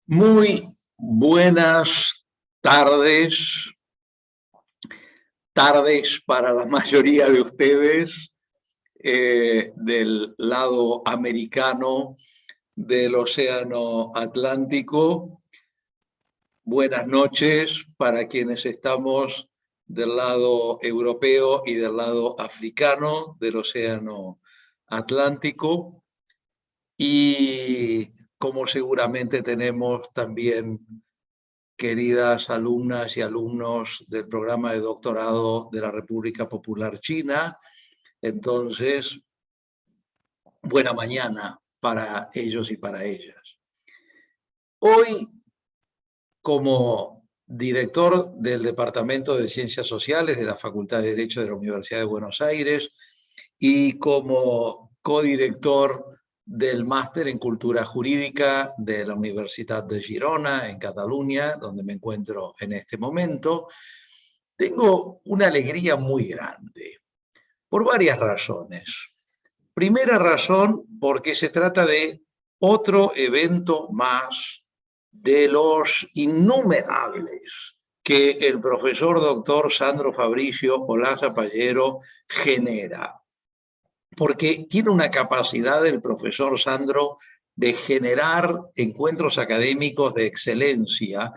Muy buenas tardes, tardes para la mayoría de ustedes del lado americano del Océano Atlántico. Buenas noches para quienes estamos del lado europeo y del lado africano del Océano Atlántico. Y como seguramente tenemos también queridas alumnas y alumnos del programa de doctorado de la República Popular China. Entonces, buena mañana para ellos y para ellas. Hoy, como director del Departamento de Ciencias Sociales de la Facultad de Derecho de la Universidad de Buenos Aires y como codirector del Máster en Cultura Jurídica de la Universidad de Girona, en Cataluña, donde me encuentro en este momento, tengo una alegría muy grande, por varias razones. Primera razón, porque se trata de otro evento más de los innumerables que el profesor doctor Sandro Fabricio Olaza Pallero genera. Porque tiene una capacidad el profesor Sandro de generar encuentros académicos de excelencia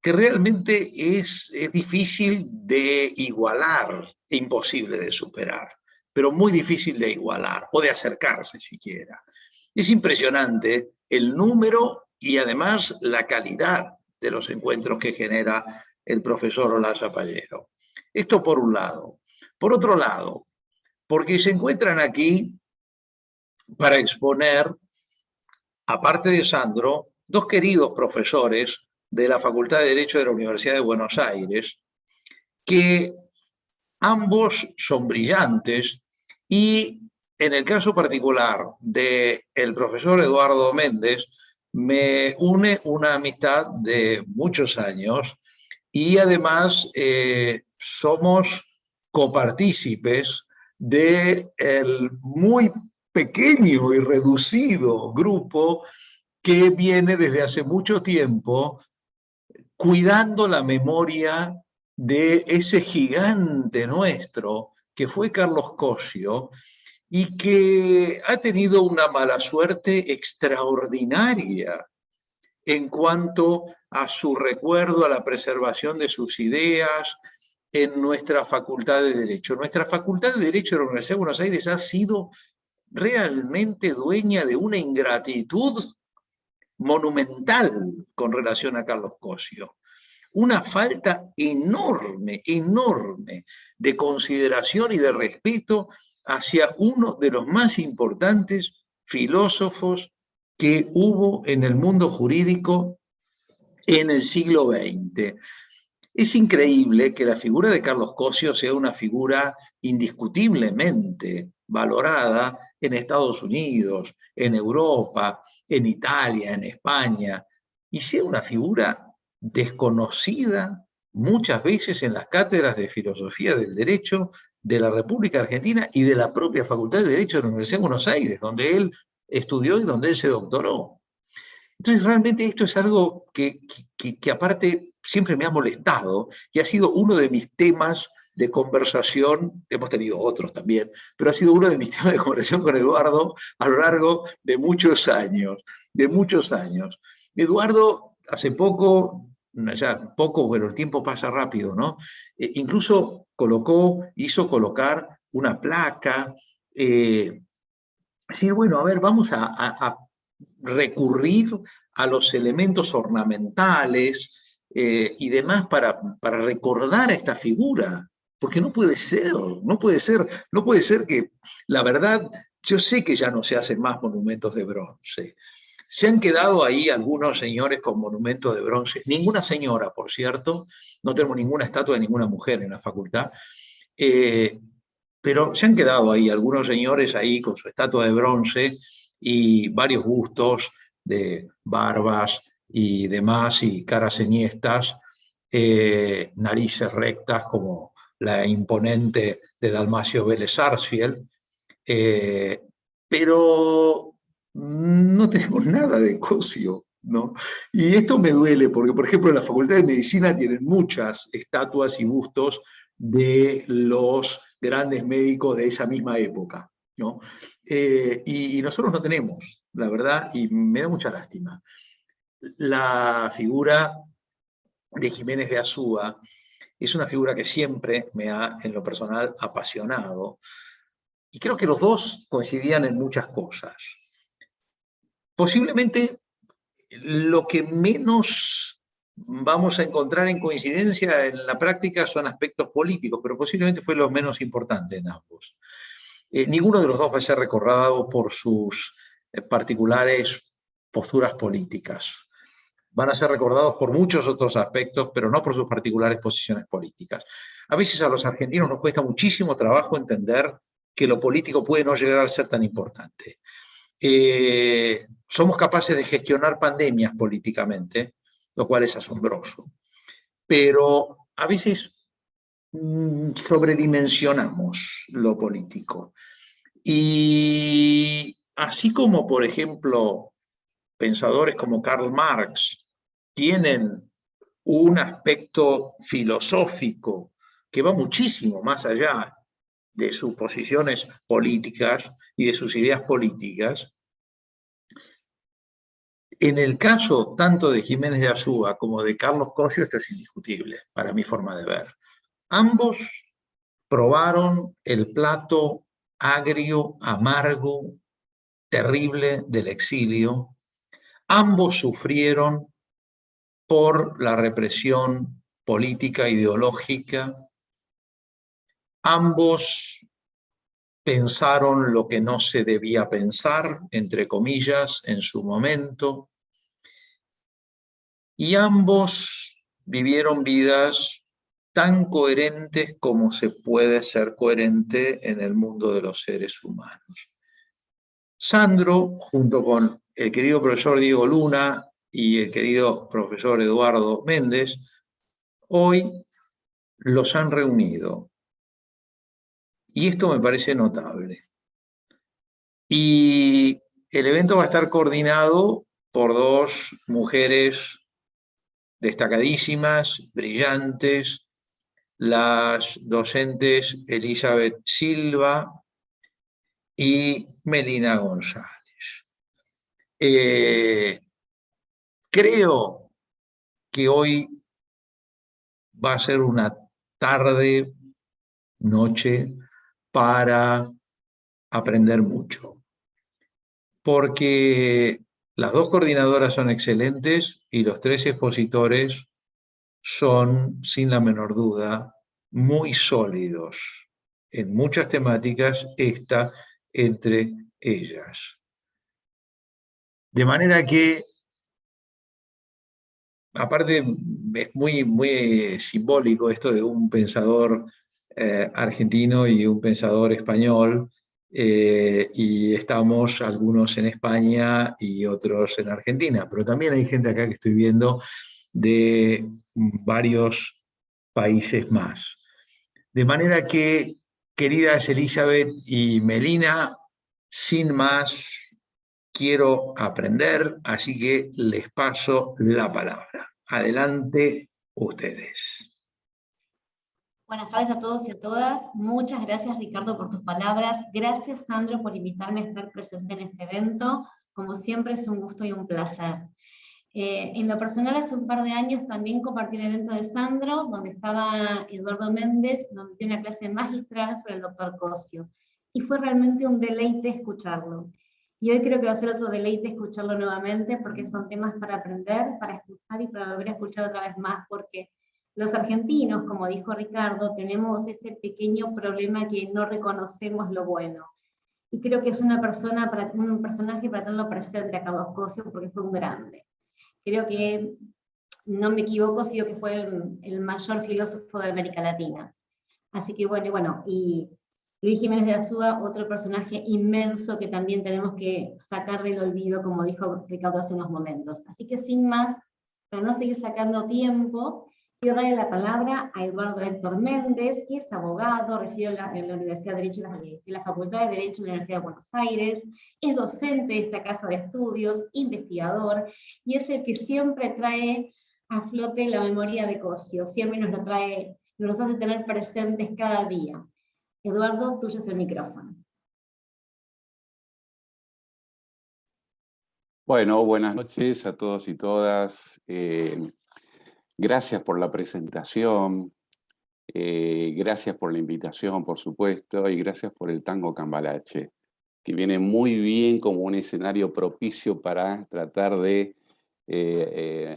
que realmente es difícil de igualar, imposible de superar, pero muy difícil de igualar o de acercarse siquiera. Es impresionante el número y además la calidad de los encuentros que genera el profesor Olaza Pallero. Esto por un lado. Por otro lado, porque se encuentran aquí para exponer, aparte de Sandro, dos queridos profesores de la Facultad de Derecho de la Universidad de Buenos Aires, que ambos son brillantes y en el caso particular del profesor Eduardo Méndez, me une una amistad de muchos años y además somos copartícipes del muy pequeño y reducido grupo que viene desde hace mucho tiempo cuidando la memoria de ese gigante nuestro que fue Carlos Cosio y que ha tenido una mala suerte extraordinaria en cuanto a su recuerdo, a la preservación de sus ideas en nuestra Facultad de Derecho. Nuestra Facultad de Derecho de la Universidad de Buenos Aires ha sido realmente dueña de una ingratitud monumental con relación a Carlos Cosio. Una falta enorme, enorme de consideración y de respeto hacia uno de los más importantes filósofos que hubo en el mundo jurídico en el siglo XX. Es increíble que la figura de Carlos Cosio sea una figura indiscutiblemente valorada en Estados Unidos, en Europa, en Italia, en España, y sea una figura desconocida muchas veces en las cátedras de filosofía del derecho de la República Argentina y de la propia Facultad de Derecho de la Universidad de Buenos Aires, donde él estudió y donde él se doctoró. Entonces, realmente esto es algo que aparte siempre me ha molestado y ha sido uno de mis temas de conversación, hemos tenido otros también, pero ha sido uno de mis temas de conversación con Eduardo a lo largo de muchos años, de muchos años. Eduardo, hace poco, ya poco, bueno, el tiempo pasa rápido, ¿no? Incluso hizo colocar una placa, decir, bueno, a ver, vamos a recurrir a los elementos ornamentales y demás para recordar a esta figura, porque no puede ser, no puede ser, no puede ser que, la verdad, yo sé que ya no se hacen más monumentos de bronce. Se han quedado ahí algunos señores con monumentos de bronce, ninguna señora, por cierto, no tenemos ninguna estatua de ninguna mujer en la facultad, pero se han quedado ahí algunos señores ahí con su estatua de bronce y varios bustos de barbas y demás, y caras enhiestas, narices rectas como la imponente de Dalmacio Vélez Sarsfield, pero no tenemos nada de Cosio, ¿no? Y esto me duele porque, por ejemplo, en la Facultad de Medicina tienen muchas estatuas y bustos de los grandes médicos de esa misma época, ¿no? Y nosotros no tenemos, la verdad, y me da mucha lástima. La figura de Jiménez de Azúa es una figura que siempre me ha, en lo personal, apasionado, y creo que los dos coincidían en muchas cosas. Posiblemente lo que menos vamos a encontrar en coincidencia en la práctica son aspectos políticos, pero posiblemente fue lo menos importante en ambos. Ninguno de los dos va a ser recordado por sus particulares posturas políticas. Van a ser recordados por muchos otros aspectos, pero no por sus particulares posiciones políticas. A veces a los argentinos nos cuesta muchísimo trabajo entender que lo político puede no llegar a ser tan importante. Somos capaces de gestionar pandemias políticamente, lo cual es asombroso. Pero a veces sobredimensionamos lo político. Y así como, por ejemplo, pensadores como Karl Marx tienen un aspecto filosófico que va muchísimo más allá de sus posiciones políticas y de sus ideas políticas, en el caso tanto de Jiménez de Azúa como de Carlos Cosio, esto es indiscutible para mi forma de ver. Ambos probaron el plato agrio, amargo, terrible del exilio. Ambos sufrieron por la represión política ideológica. Ambos pensaron lo que no se debía pensar, entre comillas, en su momento. Y ambos vivieron vidas tan coherentes como se puede ser coherente en el mundo de los seres humanos. Sandro, junto con el querido profesor Diego Luna y el querido profesor Eduardo Méndez, hoy los han reunido. Y esto me parece notable. Y el evento va a estar coordinado por dos mujeres destacadísimas, brillantes, las docentes Elizabeth Silva y Melina González. Creo que hoy va a ser una tarde, noche, para aprender mucho, porque las dos coordinadoras son excelentes y los tres expositores son, sin la menor duda, muy sólidos en muchas temáticas, esta entre ellas. De manera que, aparte, es muy simbólico esto de un pensador argentino y un pensador español, y estamos algunos en España y otros en Argentina, pero también hay gente acá que estoy viendo de varios países más. De manera que, queridas Elizabeth y Melina, sin más, quiero aprender, así que les paso la palabra. Adelante ustedes. Buenas tardes a todos y a todas. Muchas gracias, Ricardo, por tus palabras. Gracias, Sandro, por invitarme a estar presente en este evento. Como siempre, es un gusto y un placer. En lo personal, hace un par de años también compartí un evento de Sandro, donde estaba Eduardo Méndez, donde dio una clase magistral sobre el doctor Cosio. Y fue realmente un deleite escucharlo. Y hoy creo que va a ser otro deleite escucharlo nuevamente, porque son temas para aprender, para escuchar y para volver a escuchar otra vez más, porque los argentinos, como dijo Ricardo, tenemos ese pequeño problema que no reconocemos lo bueno. Y creo que es un personaje para tenerlo presente a Carlos Cosio, porque fue un grande. Creo que, no me equivoco, sí que fue el mayor filósofo de América Latina. Así que bueno, y Luis Jiménez de Azúa, otro personaje inmenso que también tenemos que sacar del olvido, como dijo Ricardo hace unos momentos. Así que sin más, para no seguir sacando tiempo, Quiero darle la palabra a Eduardo Héctor Méndez, que es abogado, reside en la Universidad de Derecho, en la Facultad de Derecho de la Universidad de Buenos Aires, es docente de esta casa de estudios, investigador, y es el que siempre trae a flote la memoria de Cosio, siempre nos lo trae, nos los hace tener presentes cada día. Eduardo, tuyo es el micrófono. Bueno, buenas noches a todos y todas. Gracias por la presentación, gracias por la invitación, por supuesto, y gracias por el tango Cambalache, que viene muy bien como un escenario propicio para tratar de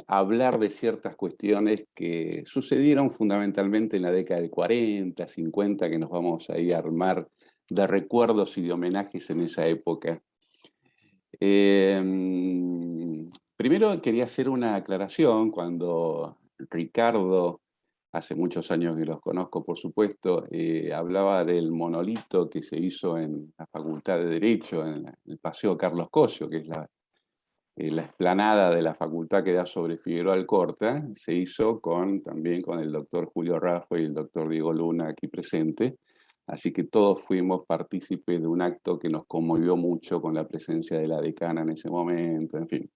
hablar de ciertas cuestiones que sucedieron fundamentalmente en la década del 40, 50, que nos vamos a ir a armar de recuerdos y de homenajes en esa época. Primero quería hacer una aclaración. Cuando Ricardo, hace muchos años que los conozco por supuesto, hablaba del monolito que se hizo en la Facultad de Derecho, en el Paseo Carlos Cosio, que es la explanada de la facultad que da sobre Figueroa Alcorta, se hizo también con el doctor Julio Raffo y el doctor Diego Luna aquí presente. Así que todos fuimos partícipes de un acto que nos conmovió mucho con la presencia de la decana en ese momento, en fin,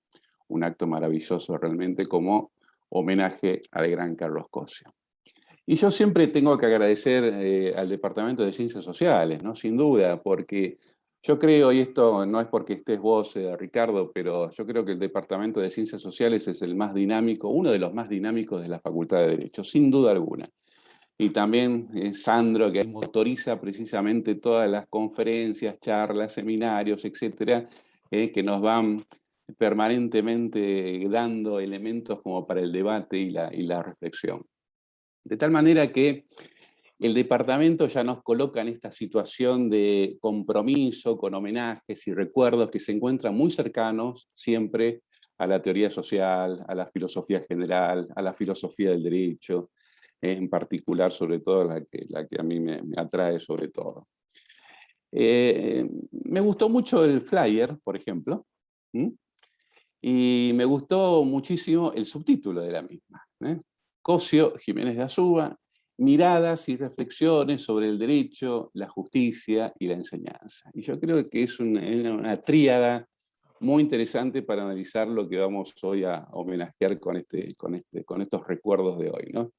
un acto maravilloso realmente como homenaje al gran Carlos Cosio. Y yo siempre tengo que agradecer al Departamento de Ciencias Sociales, ¿no? Sin duda, porque yo creo, y esto no es porque estés vos, Ricardo, pero yo creo que el Departamento de Ciencias Sociales es el más dinámico, uno de los más dinámicos de la Facultad de Derecho, sin duda alguna. Y también Sandro, que motoriza precisamente todas las conferencias, charlas, seminarios, etcétera, que nos van permanentemente dando elementos como para el debate y la reflexión. De tal manera que el departamento ya nos coloca en esta situación de compromiso con homenajes y recuerdos que se encuentran muy cercanos siempre a la teoría social, a la filosofía general, a la filosofía del derecho, en particular, sobre todo la que a mí me atrae sobre todo. Me gustó mucho el flyer, por ejemplo, y me gustó muchísimo el subtítulo de la misma. Cosio Jiménez de Azúa, miradas y reflexiones sobre el derecho, la justicia y la enseñanza. Y yo creo que es una tríada muy interesante para analizar lo que vamos hoy a homenajear con estos recuerdos de hoy, ¿no?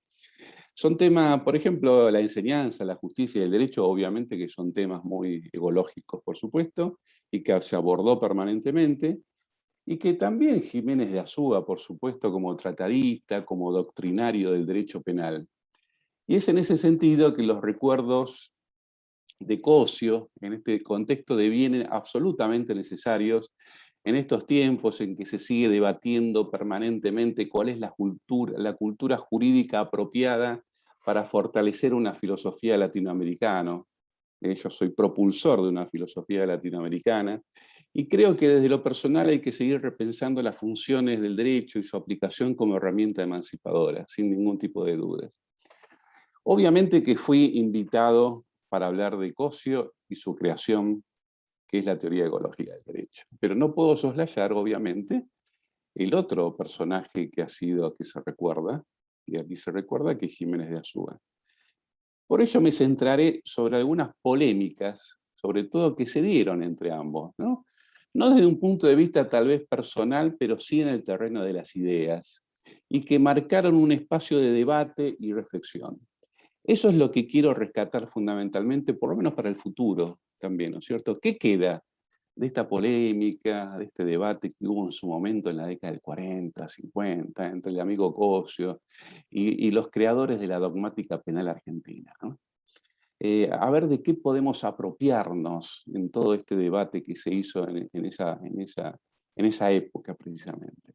Son temas, por ejemplo, la enseñanza, la justicia y el derecho, obviamente que son temas muy ecológicos, por supuesto, y que se abordó permanentemente, y que también Jiménez de Azúa, por supuesto, como tratadista, como doctrinario del derecho penal. Y es en ese sentido que los recuerdos de Cosio, en este contexto, devienen absolutamente necesarios en estos tiempos en que se sigue debatiendo permanentemente cuál es la cultura jurídica apropiada para fortalecer una filosofía latinoamericana. Yo soy propulsor de una filosofía latinoamericana y creo que desde lo personal hay que seguir repensando las funciones del derecho y su aplicación como herramienta emancipadora, sin ningún tipo de dudas. Obviamente que fui invitado para hablar de Cosio y su creación, que es la teoría ecológica del derecho. Pero no puedo soslayar, obviamente, el otro personaje que se recuerda, y aquí se recuerda, que es Jiménez de Azúa. Por ello me centraré sobre algunas polémicas, sobre todo que se dieron entre ambos, ¿no? No desde un punto de vista tal vez personal, pero sí en el terreno de las ideas, y que marcaron un espacio de debate y reflexión. Eso es lo que quiero rescatar fundamentalmente, por lo menos para el futuro también, ¿no es cierto? ¿Qué queda de esta polémica, de este debate que hubo en su momento en la década del 40, 50, entre el amigo Cosio y los creadores de la dogmática penal argentina, ¿no? A ver de qué podemos apropiarnos en todo este debate que se hizo en esa época precisamente.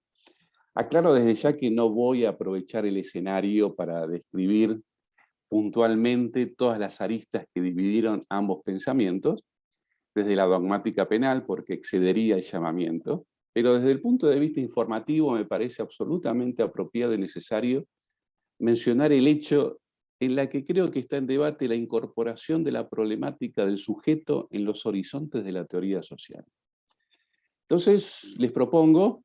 Aclaro desde ya que no voy a aprovechar el escenario para describir puntualmente todas las aristas que dividieron ambos pensamientos, desde la dogmática penal, porque excedería el llamamiento, pero desde el punto de vista informativo me parece absolutamente apropiado y necesario mencionar el hecho en la que creo que está en debate la incorporación de la problemática del sujeto en los horizontes de la teoría social. Entonces, les propongo,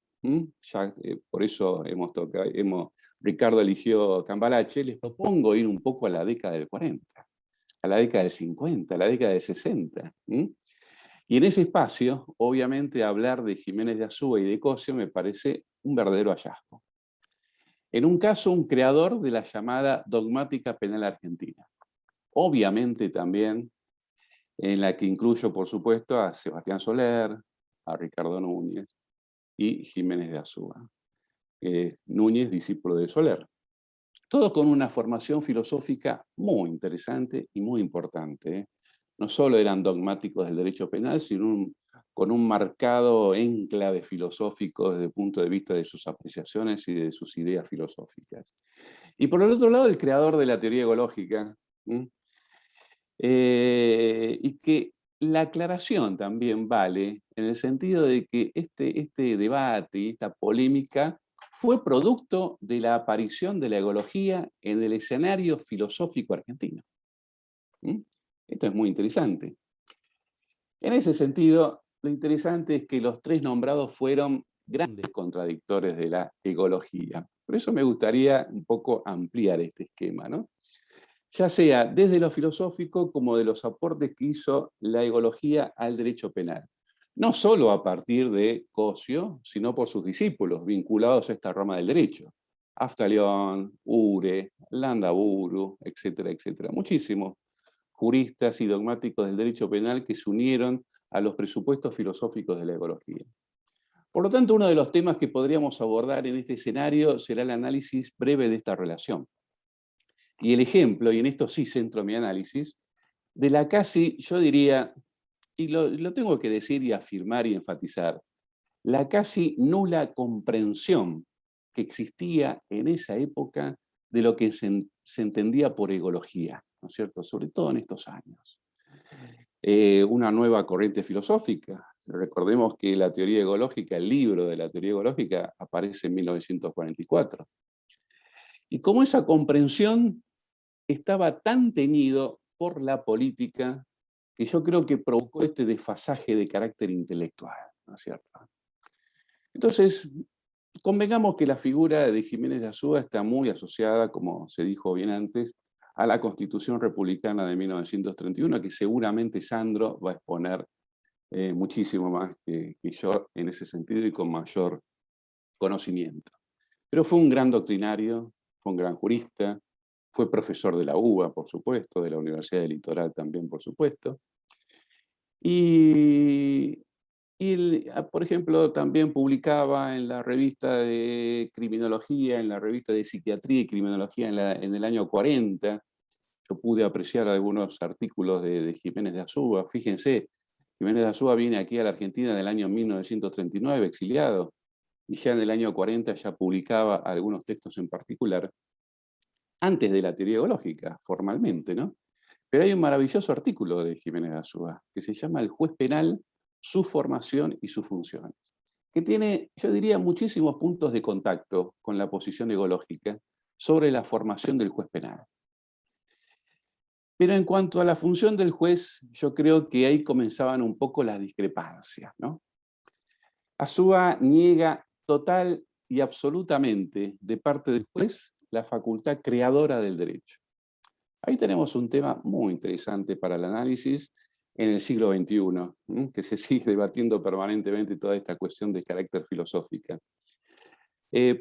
por eso hemos Ricardo eligió Cambalache, les propongo ir un poco a la década del 40, a la década del 50, a la década del 60. Y en ese espacio, obviamente, hablar de Jiménez de Azúa y de Cosio me parece un verdadero hallazgo. En un caso, un creador de la llamada dogmática penal argentina. Obviamente también en la que incluyo, por supuesto, a Sebastián Soler, a Ricardo Núñez y Jiménez de Azúa. Núñez, discípulo de Soler. Todos con una formación filosófica muy interesante y muy importante. No solo eran dogmáticos del derecho penal, sino con un marcado enclave filosófico desde el punto de vista de sus apreciaciones y de sus ideas filosóficas. Y por el otro lado, el creador de la teoría ecológica, y que la aclaración también vale en el sentido de que este debate y esta polémica fue producto de la aparición de la ecología en el escenario filosófico argentino. Esto es muy interesante. En ese sentido, lo interesante es que los tres nombrados fueron grandes contradictores de la ecología. Por eso me gustaría un poco ampliar este esquema, ¿no? Ya sea desde lo filosófico como de los aportes que hizo la ecología al derecho penal. No solo a partir de Cosio, sino por sus discípulos vinculados a esta rama del derecho. Aftalión, Ure, Landaburu, etcétera, etcétera. Muchísimos juristas y dogmáticos del derecho penal que se unieron a los presupuestos filosóficos de la ecología. Por lo tanto, uno de los temas que podríamos abordar en este escenario será el análisis breve de esta relación. Y el ejemplo, y en esto sí centro mi análisis, de la casi, yo diría, y lo tengo que decir y afirmar y enfatizar, la casi nula comprensión que existía en esa época de lo que se entendía por ecología, ¿no es cierto? Sobre todo en estos años. Una nueva corriente filosófica. Recordemos que la teoría ecológica, el libro de la teoría ecológica, aparece en 1944. Y como esa comprensión estaba tan teñido por la política que yo creo que provocó este desfasaje de carácter intelectual, ¿no es cierto? Entonces, convengamos que la figura de Jiménez de Azúa está muy asociada, como se dijo bien antes, a la Constitución Republicana de 1931, que seguramente Sandro va a exponer muchísimo más que yo en ese sentido y con mayor conocimiento. Pero fue un gran doctrinario, fue un gran jurista, fue profesor de la UBA, por supuesto, de la Universidad del Litoral también, por supuesto. Y por ejemplo, también publicaba en la revista de criminología, en la revista de psiquiatría y criminología en el año 40. Yo pude apreciar algunos artículos de Jiménez de Azúa. Fíjense, Jiménez de Azúa viene aquí a la Argentina en el año 1939, exiliado, y ya en el año 40 ya publicaba algunos textos en particular, antes de la teoría ecológica, formalmente, ¿no? Pero hay un maravilloso artículo de Jiménez de Azúa, que se llama El juez penal, su formación y sus funciones, que tiene, yo diría, muchísimos puntos de contacto con la posición ecológica sobre la formación del juez penal. Pero en cuanto a la función del juez, yo creo que ahí comenzaban un poco las discrepancias, ¿no? Azúa niega total y absolutamente de parte del juez la facultad creadora del derecho. Ahí tenemos un tema muy interesante para el análisis en el siglo XXI, que se sigue debatiendo permanentemente toda esta cuestión de carácter filosófica.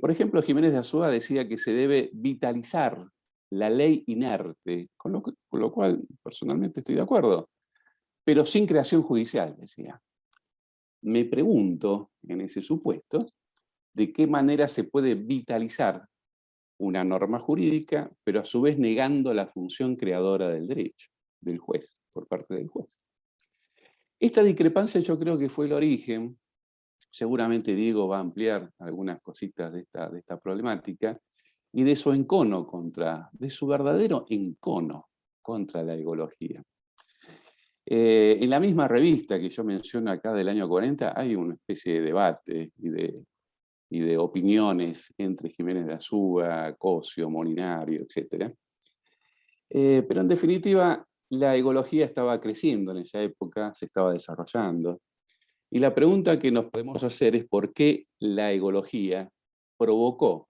Por ejemplo, Jiménez de Azúa decía que se debe vitalizar la ley inerte, con lo cual personalmente estoy de acuerdo, pero sin creación judicial, decía. Me pregunto, en ese supuesto, de qué manera se puede vitalizar una norma jurídica, pero a su vez negando la función creadora del derecho, del juez, por parte del juez. Esta discrepancia yo creo que fue el origen, seguramente Diego va a ampliar algunas cositas de esta problemática, y de su encono de su verdadero encono contra la ecología. En la misma revista que yo menciono acá del año 40 hay una especie de debate y de opiniones entre Jiménez de Azúa, Cosio, Molinari, etc. Pero en definitiva, la ecología estaba creciendo en esa época, se estaba desarrollando. Y la pregunta que nos podemos hacer es por qué la ecología provocó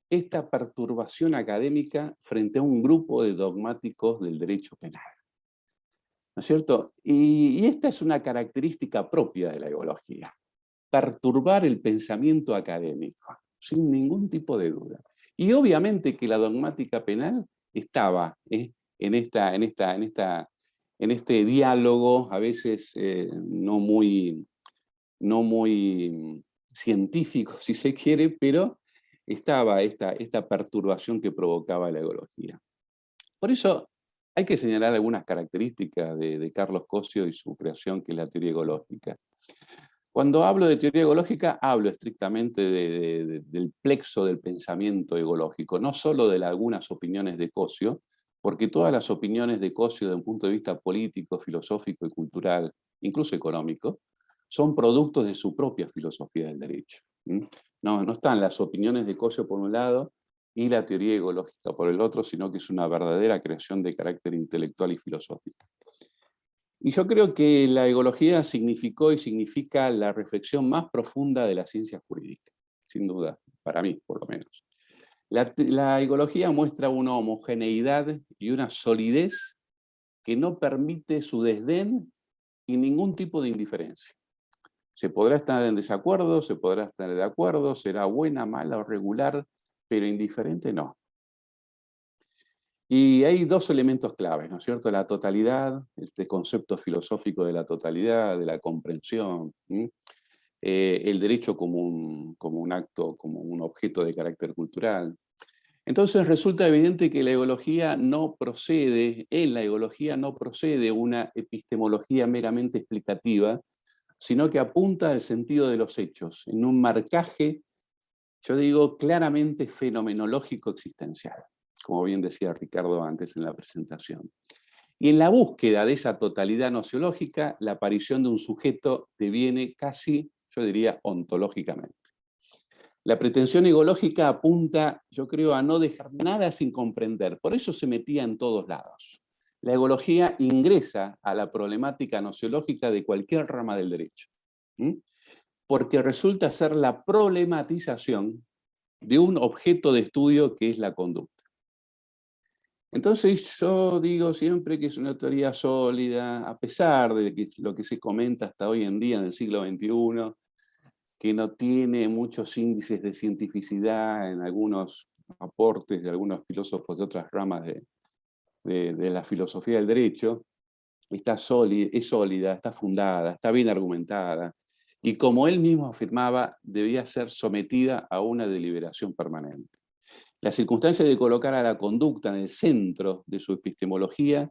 esta perturbación académica frente a un grupo de dogmáticos del derecho penal. ¿No es cierto? Y esta es una característica propia de la egología. Perturbar el pensamiento académico, sin ningún tipo de duda. Y obviamente que la dogmática penal estaba en este diálogo, a veces no muy científico, si se quiere, pero estaba esta perturbación que provocaba la egología. Por eso hay que señalar algunas características de Carlos Cosio y su creación, que es la teoría egológica. Cuando hablo de teoría egológica, hablo estrictamente del plexo del pensamiento egológico, no solo de algunas opiniones de Cosio, porque todas las opiniones de Cosio desde un punto de vista político, filosófico y cultural, incluso económico, son productos de su propia filosofía del derecho. No están las opiniones de Cosio por un lado y la teoría egológica por el otro, sino que es una verdadera creación de carácter intelectual y filosófico. Y yo creo que la egología significó y significa la reflexión más profunda de la ciencia jurídica, sin duda, para mí por lo menos. La egología muestra una homogeneidad y una solidez que no permite su desdén y ningún tipo de indiferencia. Se podrá estar en desacuerdo, se podrá estar de acuerdo, será buena, mala o regular, pero indiferente no. Y hay dos elementos claves, ¿no es cierto? La totalidad, este concepto filosófico de la totalidad, de la comprensión, el derecho como un acto, como un objeto de carácter cultural. Entonces resulta evidente que la egología no procede, en la egología no procede una epistemología meramente explicativa, sino que apunta al sentido de los hechos, en un marcaje, yo digo, claramente fenomenológico existencial, como bien decía Ricardo antes en la presentación. Y en la búsqueda de esa totalidad nociológica, la aparición de un sujeto deviene casi, yo diría, ontológicamente. La pretensión egológica apunta, yo creo, a no dejar nada sin comprender. Por eso se metía en todos lados. La egología ingresa a la problemática nociológica de cualquier rama del derecho, porque resulta ser la problematización de un objeto de estudio que es la conducta. Entonces yo digo siempre que es una teoría sólida, a pesar de que lo que se comenta hasta hoy en día en el siglo XXI, que no tiene muchos índices de cientificidad en algunos aportes de algunos filósofos de otras ramas de la filosofía del derecho, es sólida, está fundada, está bien argumentada, y como él mismo afirmaba, debía ser sometida a una deliberación permanente. La circunstancia de colocar a la conducta en el centro de su epistemología,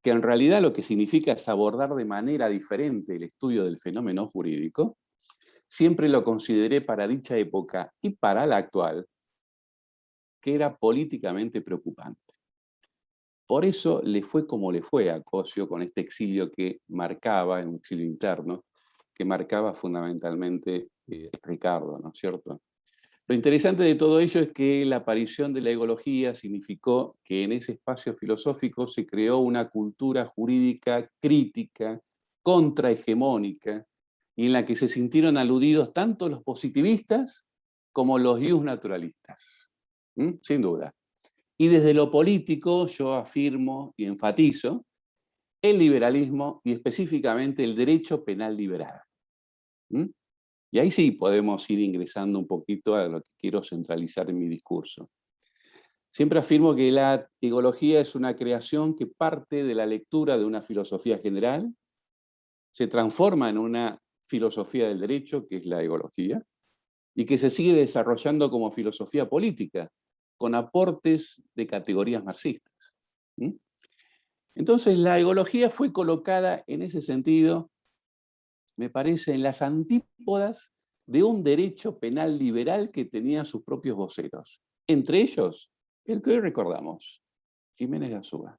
que en realidad lo que significa es abordar de manera diferente el estudio del fenómeno jurídico, siempre lo consideré para dicha época y para la actual, que era políticamente preocupante. Por eso le fue como le fue a Cosio con este exilio que marcaba, un exilio interno, que marcaba fundamentalmente Ricardo, ¿no es cierto? Lo interesante de todo ello es que la aparición de la egología significó que en ese espacio filosófico se creó una cultura jurídica crítica, contrahegemónica, y en la que se sintieron aludidos tanto los positivistas como los naturalistas, sin duda. Y desde lo político yo afirmo y enfatizo el liberalismo y específicamente el derecho penal liberal. Y ahí sí podemos ir ingresando un poquito a lo que quiero centralizar en mi discurso. Siempre afirmo que la egología es una creación que parte de la lectura de una filosofía general, se transforma en una filosofía del derecho, que es la egología, y que se sigue desarrollando como filosofía política, con aportes de categorías marxistas. Entonces la egología fue colocada en ese sentido, me parece, en las antípodas de un derecho penal liberal que tenía sus propios voceros. Entre ellos, el que hoy recordamos, Jiménez de Azúa.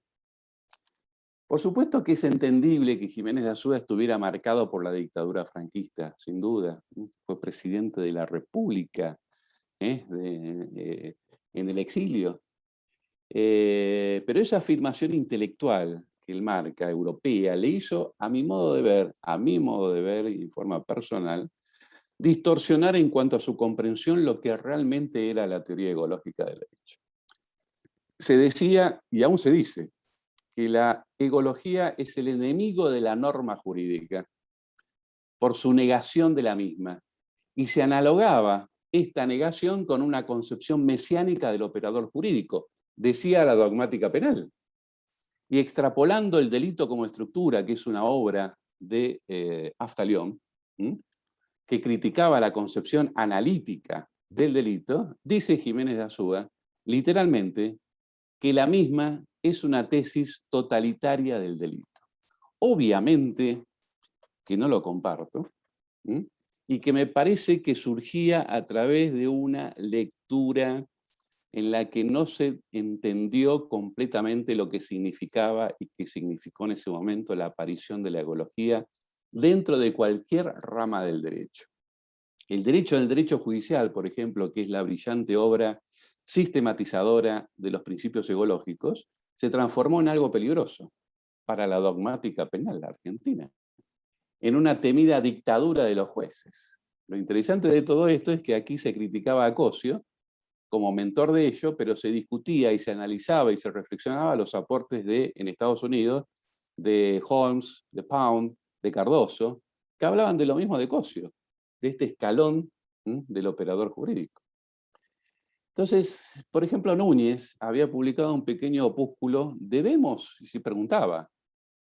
Por supuesto que es entendible que Jiménez de Azúa estuviera marcado por la dictadura franquista, sin duda. Fue presidente de la República en el exilio. Pero esa afirmación intelectual que él marca, europea, le hizo, a mi modo de ver, y en forma personal, distorsionar en cuanto a su comprensión lo que realmente era la teoría egológica del derecho. Se decía, y aún se dice, que la egología es el enemigo de la norma jurídica por su negación de la misma, y se analogaba esta negación con una concepción mesiánica del operador jurídico, decía la dogmática penal. Y extrapolando el delito como estructura, que es una obra de Aftalion, que criticaba la concepción analítica del delito, dice Jiménez de Azúa, literalmente, que la misma es una tesis totalitaria del delito. Obviamente que no lo comparto, y que me parece que surgía a través de una lectura en la que no se entendió completamente lo que significaba y que significó en ese momento la aparición de la egología dentro de cualquier rama del derecho. El derecho del derecho judicial, por ejemplo, que es la brillante obra sistematizadora de los principios egológicos, se transformó en algo peligroso para la dogmática penal argentina, en una temida dictadura de los jueces. Lo interesante de todo esto es que aquí se criticaba a Cosio como mentor de ello, pero se discutía y se analizaba y se reflexionaba los aportes en Estados Unidos de Holmes, de Pound, de Cardoso, que hablaban de lo mismo de Cosio, de este escalón del operador jurídico. Entonces, por ejemplo, Núñez había publicado un pequeño opúsculo, se preguntaba,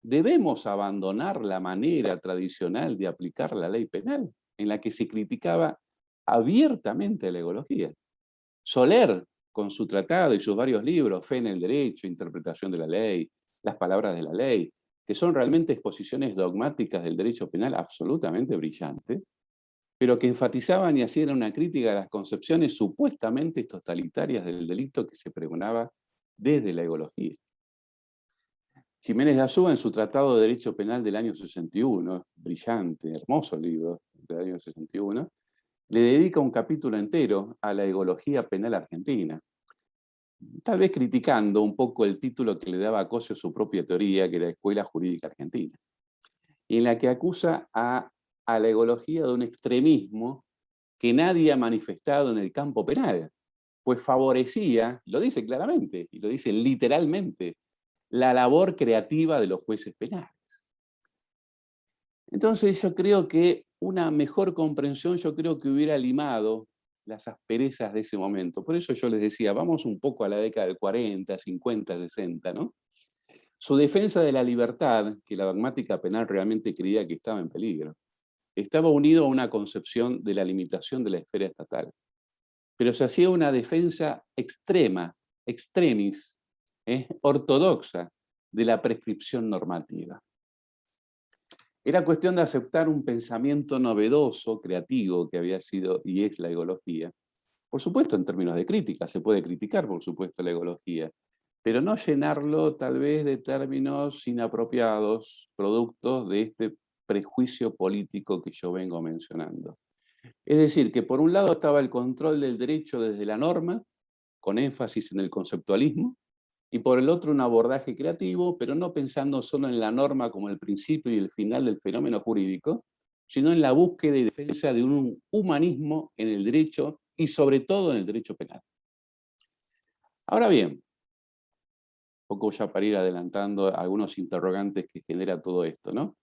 ¿debemos abandonar la manera tradicional de aplicar la ley penal, en la que se criticaba abiertamente la egología? Soler, con su tratado y sus varios libros, Fe en el Derecho, Interpretación de la Ley, Las Palabras de la Ley, que son realmente exposiciones dogmáticas del derecho penal absolutamente brillantes, pero que enfatizaban y hacían una crítica a las concepciones supuestamente totalitarias del delito que se pregonaba desde la egología. Jiménez de Azúa, en su Tratado de Derecho Penal del año 61, brillante, hermoso libro del año 61, le dedica un capítulo entero a la egología penal argentina, tal vez criticando un poco el título que le daba a Cosio su propia teoría, que era Escuela Jurídica Argentina, y en la que acusa a la egología de un extremismo que nadie ha manifestado en el campo penal, pues favorecía, lo dice claramente, y lo dice literalmente, la labor creativa de los jueces penales. Entonces yo creo que una mejor comprensión, yo creo que hubiera limado las asperezas de ese momento. Por eso yo les decía, vamos un poco a la década del 40, 50, 60, ¿no? Su defensa de la libertad, que la dogmática penal realmente creía que estaba en peligro, estaba unido a una concepción de la limitación de la esfera estatal. Pero se hacía una defensa extrema, extremis, ortodoxa, de la prescripción normativa. Era cuestión de aceptar un pensamiento novedoso, creativo, que había sido y es la egología. Por supuesto, en términos de crítica, se puede criticar, por supuesto, la egología, pero no llenarlo tal vez de términos inapropiados, productos de este prejuicio político que yo vengo mencionando. Es decir, que por un lado estaba el control del derecho desde la norma, con énfasis en el conceptualismo, y por el otro un abordaje creativo, pero no pensando solo en la norma como el principio y el final del fenómeno jurídico, sino en la búsqueda y defensa de un humanismo en el derecho y sobre todo en el derecho penal. Ahora bien, un poco ya para ir adelantando algunos interrogantes que genera todo esto, ¿no?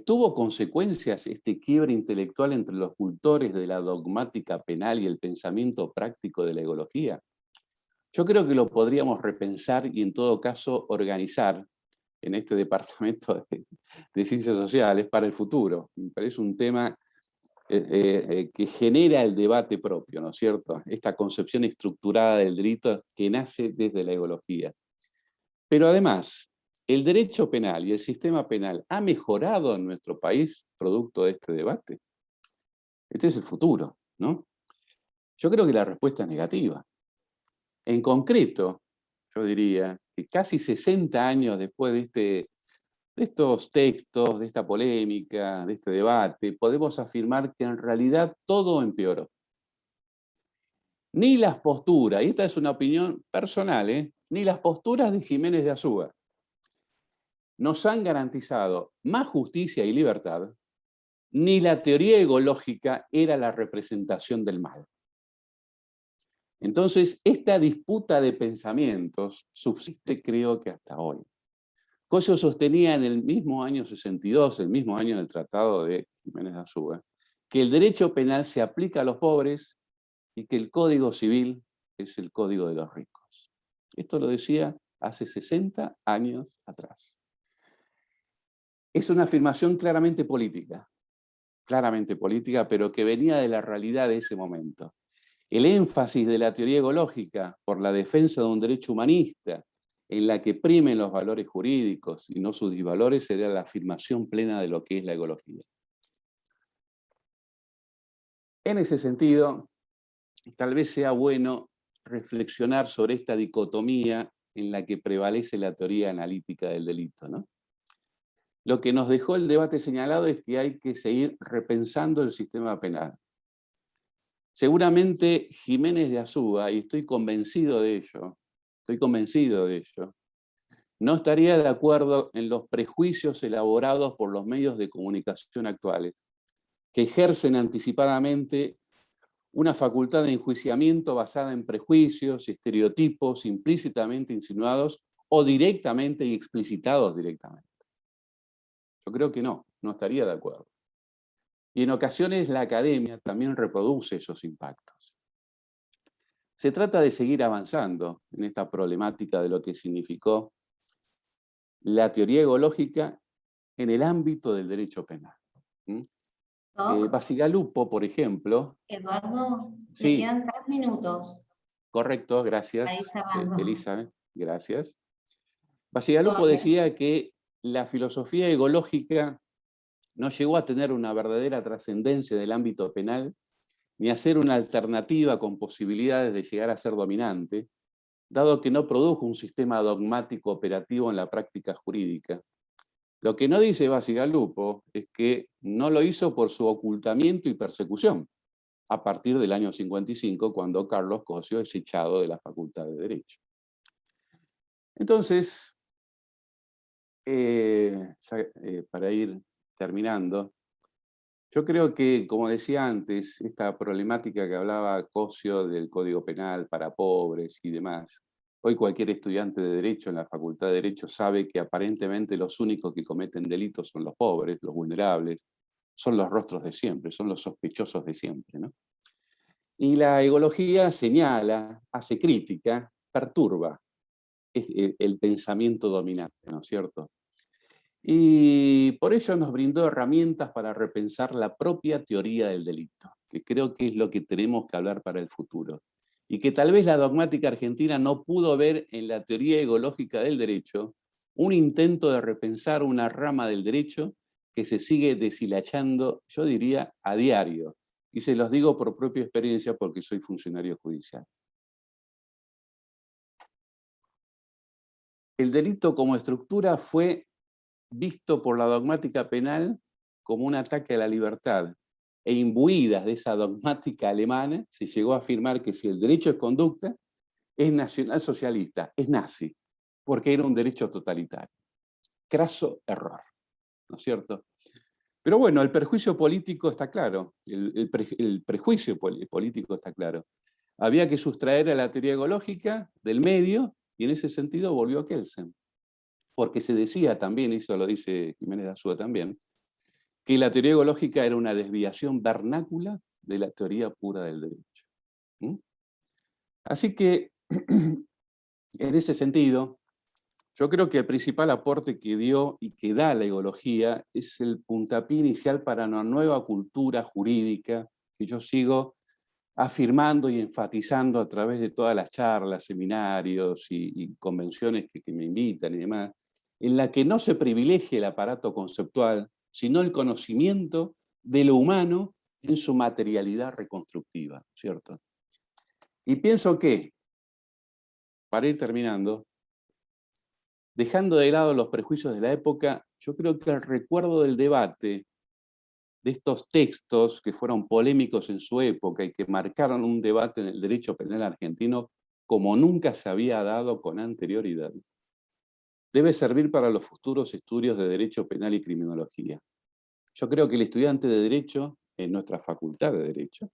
¿Tuvo consecuencias este quiebre intelectual entre los cultores de la dogmática penal y el pensamiento práctico de la egología? Yo creo que lo podríamos repensar y en todo caso organizar en este departamento de Ciencias Sociales para el futuro. Me parece un tema que genera el debate propio, ¿no es cierto? Esta concepción estructurada del delito que nace desde la egología. Pero además, ¿el derecho penal y el sistema penal ha mejorado en nuestro país producto de este debate? Este es el futuro, ¿no? Yo creo que la respuesta es negativa. En concreto, yo diría que casi 60 años después de estos textos, de esta polémica, de este debate, podemos afirmar que en realidad todo empeoró. Ni las posturas, y esta es una opinión personal, ni las posturas de Jiménez de Azúa nos han garantizado más justicia y libertad, ni la teoría egológica era la representación del mal. Entonces, esta disputa de pensamientos subsiste, creo que hasta hoy. Cosio sostenía en el mismo año 62, el mismo año del Tratado de Jiménez de Azúa, que el derecho penal se aplica a los pobres y que el Código Civil es el código de los ricos. Esto lo decía hace 60 años atrás. Es una afirmación claramente política, pero que venía de la realidad de ese momento. El énfasis de la teoría egológica por la defensa de un derecho humanista en la que primen los valores jurídicos y no sus disvalores sería la afirmación plena de lo que es la egología. En ese sentido, tal vez sea bueno reflexionar sobre esta dicotomía en la que prevalece la teoría analítica del delito, ¿no? Lo que nos dejó el debate señalado es que hay que seguir repensando el sistema penal. Seguramente Jiménez de Azúa, y estoy convencido de ello, no estaría de acuerdo en los prejuicios elaborados por los medios de comunicación actuales, que ejercen anticipadamente una facultad de enjuiciamiento basada en prejuicios y estereotipos implícitamente insinuados o directamente y explicitados directamente. Yo creo que no estaría de acuerdo. Y en ocasiones la academia también reproduce esos impactos. Se trata de seguir avanzando en esta problemática de lo que significó la teoría egológica en el ámbito del derecho penal. Bacigalupo, por ejemplo... Eduardo, sí, me quedan 3 minutos. Correcto, gracias, Ahí cerrando. Elizabeth, gracias. Bacigalupo decía que la filosofía egológica no llegó a tener una verdadera trascendencia del ámbito penal, ni a ser una alternativa con posibilidades de llegar a ser dominante, dado que no produjo un sistema dogmático operativo en la práctica jurídica. Lo que no dice Bacigalupo es que no lo hizo por su ocultamiento y persecución, a partir del año 55, cuando Carlos Cosio es echado de la Facultad de Derecho. Entonces, para ir terminando, yo creo que, como decía antes, esta problemática que hablaba Cosio del Código Penal para pobres y demás, hoy cualquier estudiante de Derecho en la Facultad de Derecho sabe que aparentemente los únicos que cometen delitos son los pobres, los vulnerables, son los rostros de siempre, son los sospechosos de siempre, ¿no? Y la egología señala, hace crítica, perturba el pensamiento dominante, ¿no es cierto? Y por ello nos brindó herramientas para repensar la propia teoría del delito, que creo que es lo que tenemos que hablar para el futuro. Y que tal vez la dogmática argentina no pudo ver en la teoría egológica del derecho un intento de repensar una rama del derecho que se sigue deshilachando, yo diría, a diario. Y se los digo por propia experiencia porque soy funcionario judicial. El delito como estructura fue visto por la dogmática penal como un ataque a la libertad, e imbuidas de esa dogmática alemana, se llegó a afirmar que si el derecho es conducta, es nacionalsocialista, es nazi, porque era un derecho totalitario. Craso error, ¿no es cierto? Pero bueno, el perjuicio político está claro, el prejuicio político está claro. Había que sustraer a la teoría egológica del medio, y en ese sentido volvió Kelsen. Porque se decía también, y eso lo dice Jiménez de Azúa también, que la teoría egológica era una desviación vernácula de la teoría pura del derecho. Así que, en ese sentido, yo creo que el principal aporte que dio y que da la egología es el puntapié inicial para una nueva cultura jurídica que yo sigo afirmando y enfatizando a través de todas las charlas, seminarios y convenciones que me invitan y demás, en la que no se privilegie el aparato conceptual, sino el conocimiento de lo humano en su materialidad reconstructiva, ¿cierto? Y pienso que, para ir terminando, dejando de lado los prejuicios de la época, yo creo que el recuerdo del debate de estos textos que fueron polémicos en su época y que marcaron un debate en el derecho penal argentino como nunca se había dado con anterioridad, debe servir para los futuros estudios de derecho penal y criminología. Yo creo que el estudiante de Derecho, en nuestra facultad de Derecho,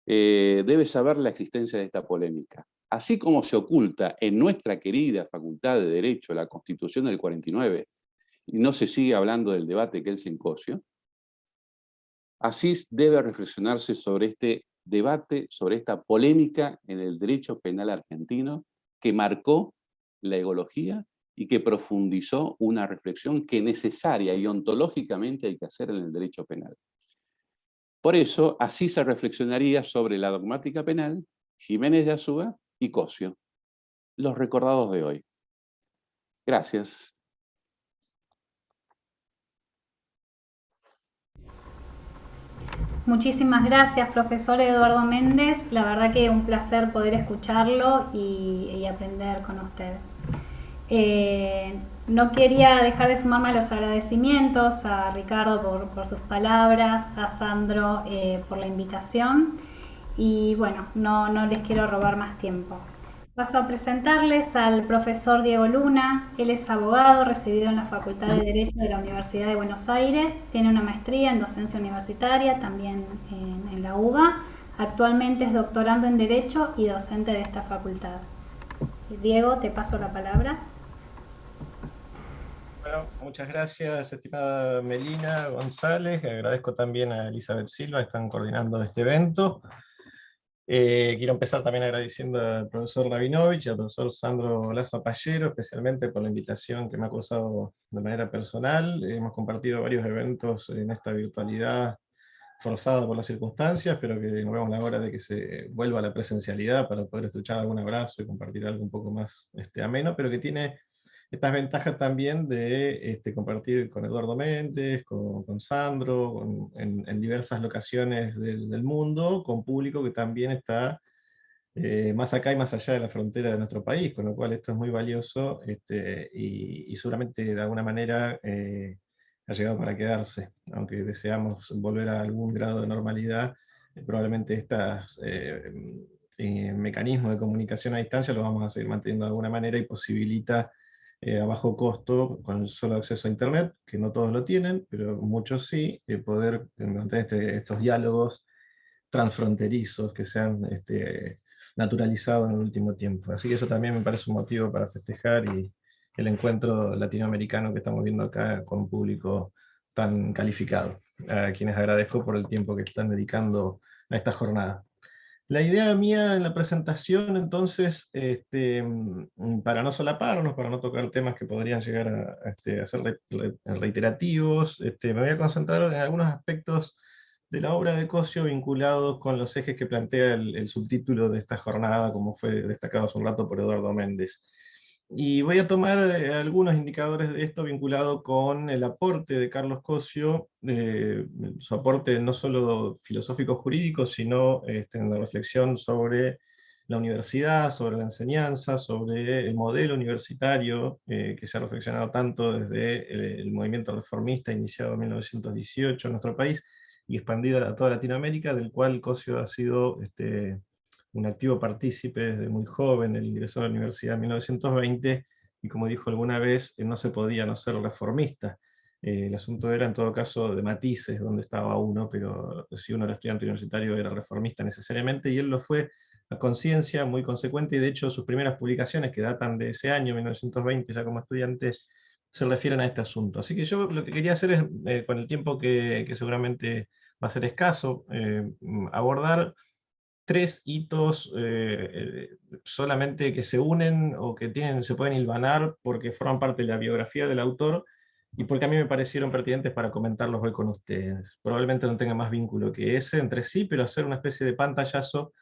debe saber la existencia de esta polémica. Así como se oculta en nuestra querida Facultad de Derecho la Constitución del 49 y no se sigue hablando del debate que es el simposio, así debe reflexionarse sobre este debate, sobre esta polémica en el derecho penal argentino que marcó la egología y que profundizó una reflexión que necesaria y ontológicamente hay que hacer en el derecho penal. Por eso, así se reflexionaría sobre la dogmática penal, Jiménez de Azúa y Cosio, los recordados de hoy. Gracias. Muchísimas gracias, profesor Eduardo Méndez. La verdad que un placer poder escucharlo y aprender con usted. No quería dejar de sumarme a los agradecimientos a Ricardo por sus palabras, a Sandro por la invitación y bueno, no les quiero robar más tiempo. Paso a presentarles al profesor Diego Luna. Él es abogado, residido en la Facultad de Derecho de la Universidad de Buenos Aires. Tiene una maestría en docencia universitaria, también en la UBA. Actualmente es doctorando en Derecho y docente de esta facultad. Diego, te paso la palabra. Bueno, muchas gracias, estimada Melina González. Agradezco también a Elizabeth Silva, que están coordinando este evento. Quiero empezar también agradeciendo al profesor Rabinovich y al profesor Sandro Lazo Pallero, especialmente por la invitación que me ha causado de manera personal. Hemos compartido varios eventos en esta virtualidad forzada por las circunstancias, pero que nos vemos la hora de que se vuelva a la presencialidad para poder estrechar algún abrazo y compartir algo un poco más ameno, pero que tiene estas ventajas también de compartir con Eduardo Méndez, con Sandro, en diversas locaciones del mundo, con público que también está más acá y más allá de la frontera de nuestro país, con lo cual esto es muy valioso y seguramente de alguna manera ha llegado para quedarse, aunque deseamos volver a algún grado de normalidad, probablemente estos mecanismos de comunicación a distancia los vamos a seguir manteniendo de alguna manera y posibilita a bajo costo, con el solo acceso a Internet, que no todos lo tienen, pero muchos sí, poder mantener estos diálogos transfronterizos que se han naturalizado en el último tiempo. Así que eso también me parece un motivo para festejar y el encuentro latinoamericano que estamos viendo acá con un público tan calificado, a quienes agradezco por el tiempo que están dedicando a esta jornada. La idea mía en la presentación, entonces, para no solaparnos, para no tocar temas que podrían llegar a ser reiterativos, me voy a concentrar en algunos aspectos de la obra de Cosio vinculados con los ejes que plantea el subtítulo de esta jornada, como fue destacado hace un rato por Eduardo Méndez. Y voy a tomar algunos indicadores de esto vinculado con el aporte de Carlos Cosio, su aporte no solo filosófico-jurídico, sino en la reflexión sobre la universidad, sobre la enseñanza, sobre el modelo universitario, que se ha reflexionado tanto desde el movimiento reformista iniciado en 1918 en nuestro país y expandido a toda Latinoamérica, del cual Cosio ha sido un activo partícipe desde muy joven. Él ingresó a la universidad en 1920 y, como dijo alguna vez, no se podía no ser reformista. El asunto era en todo caso de matices donde estaba uno, pero si uno era estudiante universitario era reformista necesariamente, y él lo fue a conciencia, muy consecuente, y de hecho sus primeras publicaciones, que datan de ese año, 1920, ya como estudiante, se refieren a este asunto. Así que yo lo que quería hacer es, con el tiempo que seguramente va a ser escaso, abordar tres hitos solamente que se unen o que se pueden hilvanar porque forman parte de la biografía del autor y porque a mí me parecieron pertinentes para comentarlos hoy con ustedes. Probablemente no tenga más vínculo que ese entre sí, pero hacer una especie de pantallazo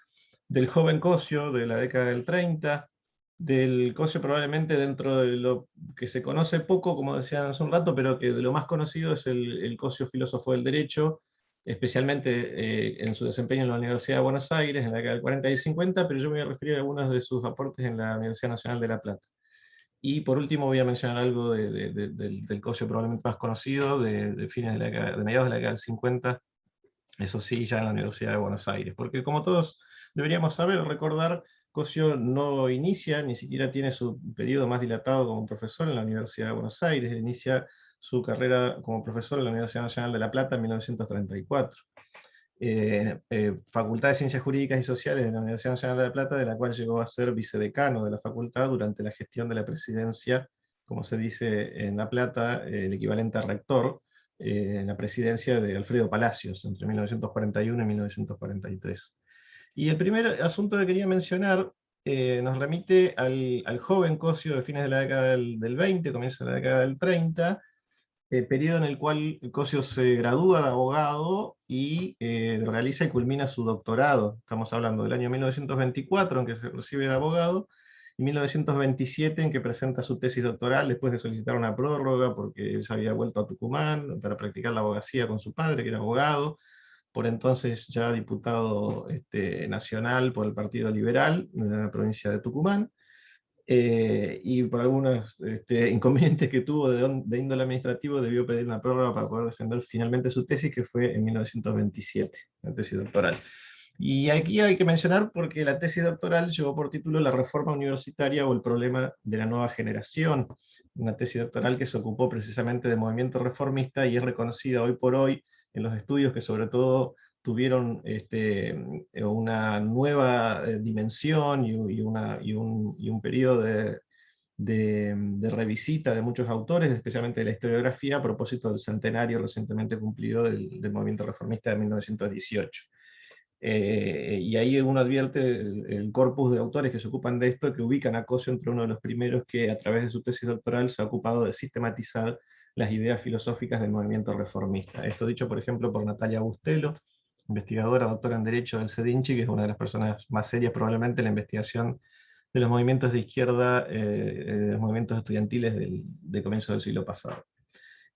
del joven Cosio de la década del 30, del Cosio probablemente dentro de lo que se conoce poco, como decían hace un rato, pero que de lo más conocido es el Cosio filósofo del derecho, especialmente en su desempeño en la Universidad de Buenos Aires en la década del 40 y 50, pero yo me voy a referir a algunos de sus aportes en la Universidad Nacional de La Plata. Y por último voy a mencionar algo del Cosio probablemente más conocido, de mediados de la década del 50, eso sí, ya en la Universidad de Buenos Aires, porque como todos deberíamos saber, recordar, Cosio no inicia, ni siquiera tiene su periodo más dilatado como profesor en la Universidad de Buenos Aires, inicia su carrera como profesor en la Universidad Nacional de La Plata en 1934. Facultad de Ciencias Jurídicas y Sociales de la Universidad Nacional de La Plata, de la cual llegó a ser vicedecano de la facultad durante la gestión de la presidencia, como se dice en La Plata, el equivalente a rector, en la presidencia de Alfredo Palacios, entre 1941 y 1943. Y el primer asunto que quería mencionar nos remite al joven Cosio de fines de la década del 20, comienzo de la década del 30, periodo en el cual Cosio se gradúa de abogado y realiza y culmina su doctorado. Estamos hablando del año 1924, en que se recibe de abogado, y 1927, en que presenta su tesis doctoral, después de solicitar una prórroga, porque él se había vuelto a Tucumán para practicar la abogacía con su padre, que era abogado, por entonces ya diputado nacional por el Partido Liberal de la provincia de Tucumán. Y por algunos inconvenientes que tuvo de índole administrativo, debió pedir una prórroga para poder defender finalmente su tesis, que fue en 1927, la tesis doctoral. Y aquí hay que mencionar porque la tesis doctoral llevó por título La reforma universitaria o el problema de la nueva generación, una tesis doctoral que se ocupó precisamente del movimiento reformista y es reconocida hoy por hoy en los estudios que sobre todo tuvieron una nueva dimensión y un periodo de revisita de muchos autores, especialmente de la historiografía, a propósito del centenario recientemente cumplido del movimiento reformista de 1918. Y ahí uno advierte el corpus de autores que se ocupan de esto, que ubican a Cosio entre uno de los primeros que a través de su tesis doctoral se ha ocupado de sistematizar las ideas filosóficas del movimiento reformista. Esto dicho, por ejemplo, por Natalia Bustelo, investigadora, doctora en Derecho del CEDINCHI, que es una de las personas más serias probablemente en la investigación de los movimientos de izquierda, de los movimientos estudiantiles de comienzo del siglo pasado.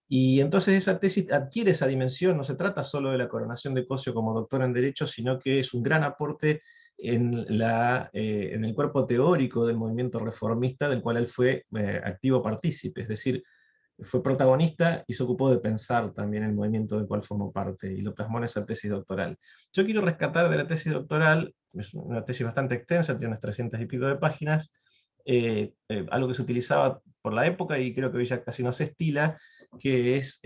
Y entonces esa tesis adquiere esa dimensión, no se trata solo de la coronación de Cosio como doctor en Derecho, sino que es un gran aporte en el cuerpo teórico del movimiento reformista, del cual él fue activo partícipe, es decir, fue protagonista y se ocupó de pensar también el movimiento del cual formó parte, y lo plasmó en esa tesis doctoral. Yo quiero rescatar de la tesis doctoral, es una tesis bastante extensa, tiene unas 300 y pico de páginas, algo que se utilizaba por la época y creo que hoy ya casi no se estila, que es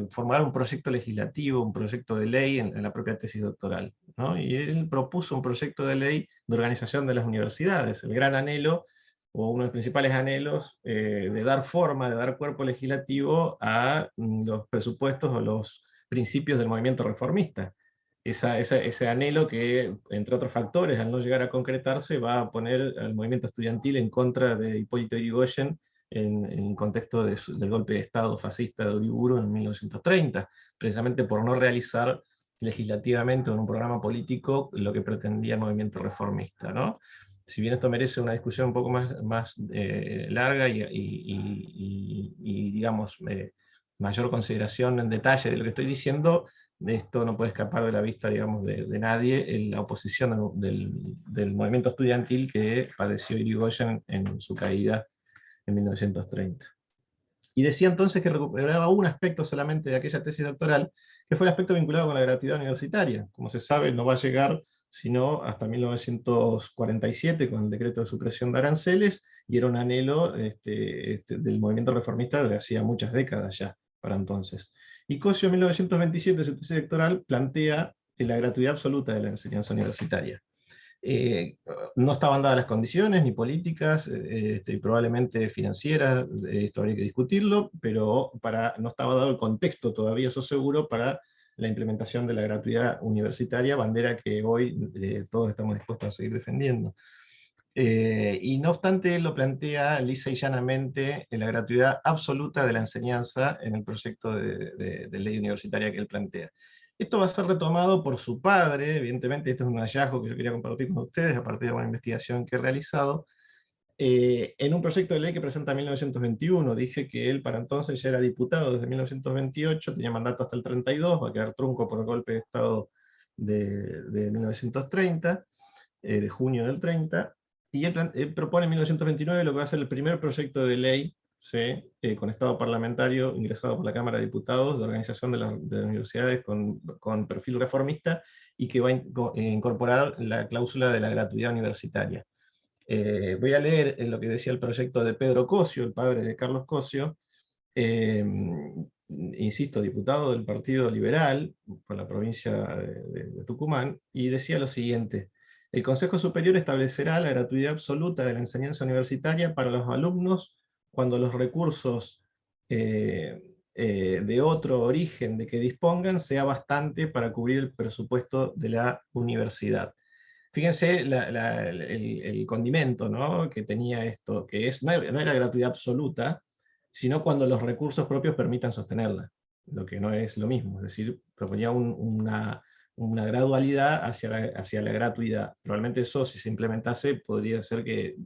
formular un proyecto legislativo, un proyecto de ley en la propia tesis doctoral, ¿no? Y él propuso un proyecto de ley de organización de las universidades, el gran anhelo, o uno de los principales anhelos, de dar forma, de dar cuerpo legislativo a los presupuestos o los principios del movimiento reformista. Ese anhelo que, entre otros factores, al no llegar a concretarse, va a poner al movimiento estudiantil en contra de Hipólito Yrigoyen en contexto del golpe de Estado fascista de Uriburu en 1930, precisamente por no realizar legislativamente en un programa político lo que pretendía el movimiento reformista, ¿no? Si bien esto merece una discusión un poco más larga y digamos, mayor consideración en detalle de lo que estoy diciendo, esto no puede escapar de la vista, digamos, de nadie, en la oposición del movimiento estudiantil que padeció Irigoyen en su caída en 1930. Y decía entonces que recuperaba un aspecto solamente de aquella tesis doctoral, que fue el aspecto vinculado con la gratuidad universitaria. Como se sabe, no va a llegar sino hasta 1947, con el decreto de supresión de aranceles, y era un anhelo del movimiento reformista de hacía muchas décadas ya, para entonces. Y Cosio en 1927, su tesis doctoral, plantea la gratuidad absoluta de la enseñanza universitaria. No estaban dadas las condiciones, ni políticas, probablemente financieras, esto habría que discutirlo, pero no estaba dado el contexto todavía, eso seguro, para la implementación de la gratuidad universitaria, bandera que hoy todos estamos dispuestos a seguir defendiendo. Y no obstante, lo plantea lisa y llanamente en la gratuidad absoluta de la enseñanza en el proyecto de ley universitaria que él plantea. Esto va a ser retomado por su padre, evidentemente esto es un hallazgo que yo quería compartir con ustedes a partir de una investigación que he realizado, en un proyecto de ley que presenta en 1921. Dije que él para entonces ya era diputado desde 1928, tenía mandato hasta el 32, va a quedar trunco por el golpe de Estado de 1930, de junio del 30, y él propone en 1929 lo que va a ser el primer proyecto de ley, ¿sí? Con estado parlamentario ingresado por la Cámara de Diputados, de organización de las universidades con perfil reformista, y que va a incorporar la cláusula de la gratuidad universitaria. Voy a leer lo que decía el proyecto de Pedro Cosio, el padre de Carlos Cosio, insisto, diputado del Partido Liberal por la provincia de Tucumán, y decía lo siguiente: el Consejo Superior establecerá la gratuidad absoluta de la enseñanza universitaria para los alumnos cuando los recursos de otro origen de que dispongan sea bastante para cubrir el presupuesto de la universidad. Fíjense el condimento, ¿no?, que tenía esto, que no era gratuidad absoluta, sino cuando los recursos propios permitan sostenerla, lo que no es lo mismo, es decir, proponía una gradualidad hacia la gratuidad. Probablemente eso, si se implementase, podría ser que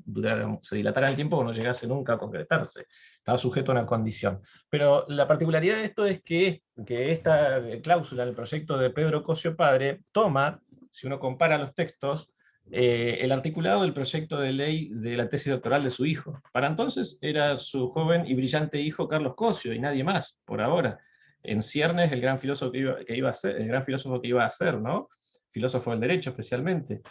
se dilatara el tiempo o no llegase nunca a concretarse. Estaba sujeto a una condición. Pero la particularidad de esto es que esta cláusula del proyecto de Pedro Cosio Padre toma, si uno compara los textos, el articulado del proyecto de ley de la tesis doctoral de su hijo. Para entonces era su joven y brillante hijo Carlos Cosio, y nadie más, por ahora. En ciernes, el gran filósofo que iba a ser, ¿no? Filósofo del derecho especialmente.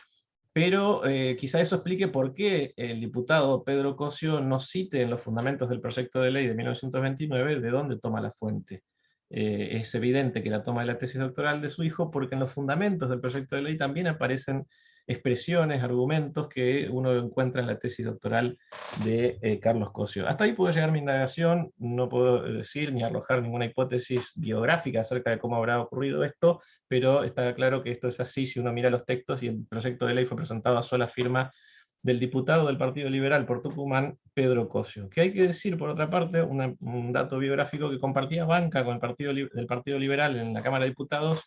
Pero quizá eso explique por qué el diputado Pedro Cosio no cite en los fundamentos del proyecto de ley de 1929 de dónde toma la fuente. Es evidente que la toma de la tesis doctoral de su hijo, porque en los fundamentos del proyecto de ley también aparecen expresiones, argumentos que uno encuentra en la tesis doctoral de Carlos Cosio. Hasta ahí puedo llegar mi indagación, no puedo decir ni arrojar ninguna hipótesis biográfica acerca de cómo habrá ocurrido esto, pero está claro que esto es así si uno mira los textos, y el proyecto de ley fue presentado a sola firma del diputado del Partido Liberal por Tucumán, Pedro Cosio. Que hay que decir, por otra parte, un dato biográfico, que compartía banca con el Partido Liberal en la Cámara de Diputados,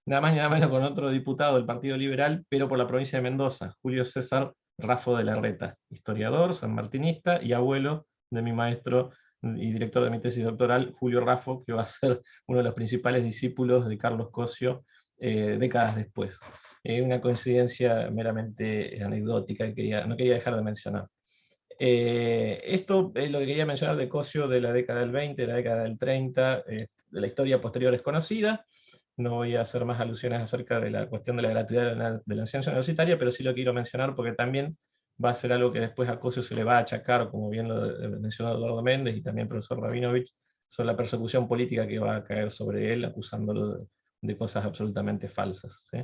nada más y nada menos con otro diputado del Partido Liberal, pero por la provincia de Mendoza, Julio César Raffo de Larreta, historiador, sanmartinista y abuelo de mi maestro y director de mi tesis doctoral, Julio Raffo, que va a ser uno de los principales discípulos de Carlos Cosio décadas después. Una coincidencia meramente anecdótica que no quería dejar de mencionar. Esto es lo que quería mencionar de Cosio de la década del 20, de la década del 30, de la historia posterior es conocida. No voy a hacer más alusiones acerca de la cuestión de la gratuidad de la enseñanza universitaria, pero sí lo quiero mencionar porque también va a ser algo que después a Cosio se le va a achacar, como bien lo mencionó Eduardo Méndez y también el profesor Rabinovich, sobre la persecución política que va a caer sobre él, acusándolo de cosas absolutamente falsas, ¿sí?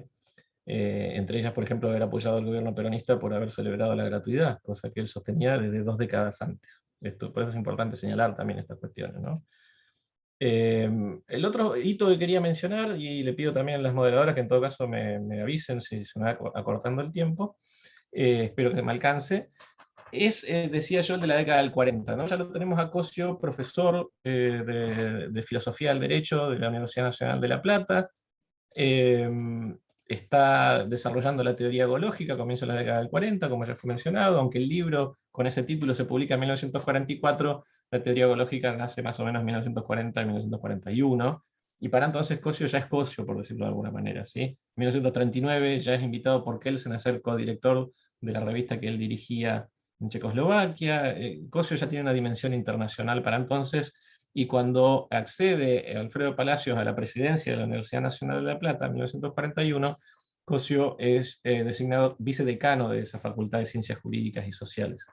Entre ellas, por ejemplo, haber apoyado al gobierno peronista por haber celebrado la gratuidad, cosa que él sostenía desde 2 décadas antes. Por eso es importante señalar también estas cuestiones, ¿no? El otro hito que quería mencionar, y le pido también a las moderadoras que en todo caso me avisen si se me va acortando el tiempo, espero que me alcance, es, decía yo, el de la década del 40, ¿no? Ya lo tenemos a Cosio, profesor de Filosofía del Derecho de la Universidad Nacional de La Plata, está desarrollando la teoría gológica, comienza en la década del 40, como ya fue mencionado, aunque el libro con ese título se publica en 1944, la teoría gológica nace más o menos en 1940 y 1941, y para entonces Cosio ya es Cosio, por decirlo de alguna manera, ¿sí? En 1939 ya es invitado por Kelsen a ser codirector de la revista que él dirigía en Checoslovaquia. Cosio ya tiene una dimensión internacional para entonces, y cuando accede Alfredo Palacios a la presidencia de la Universidad Nacional de La Plata en 1941, Cosio es designado vicedecano de esa Facultad de Ciencias Jurídicas y Sociales.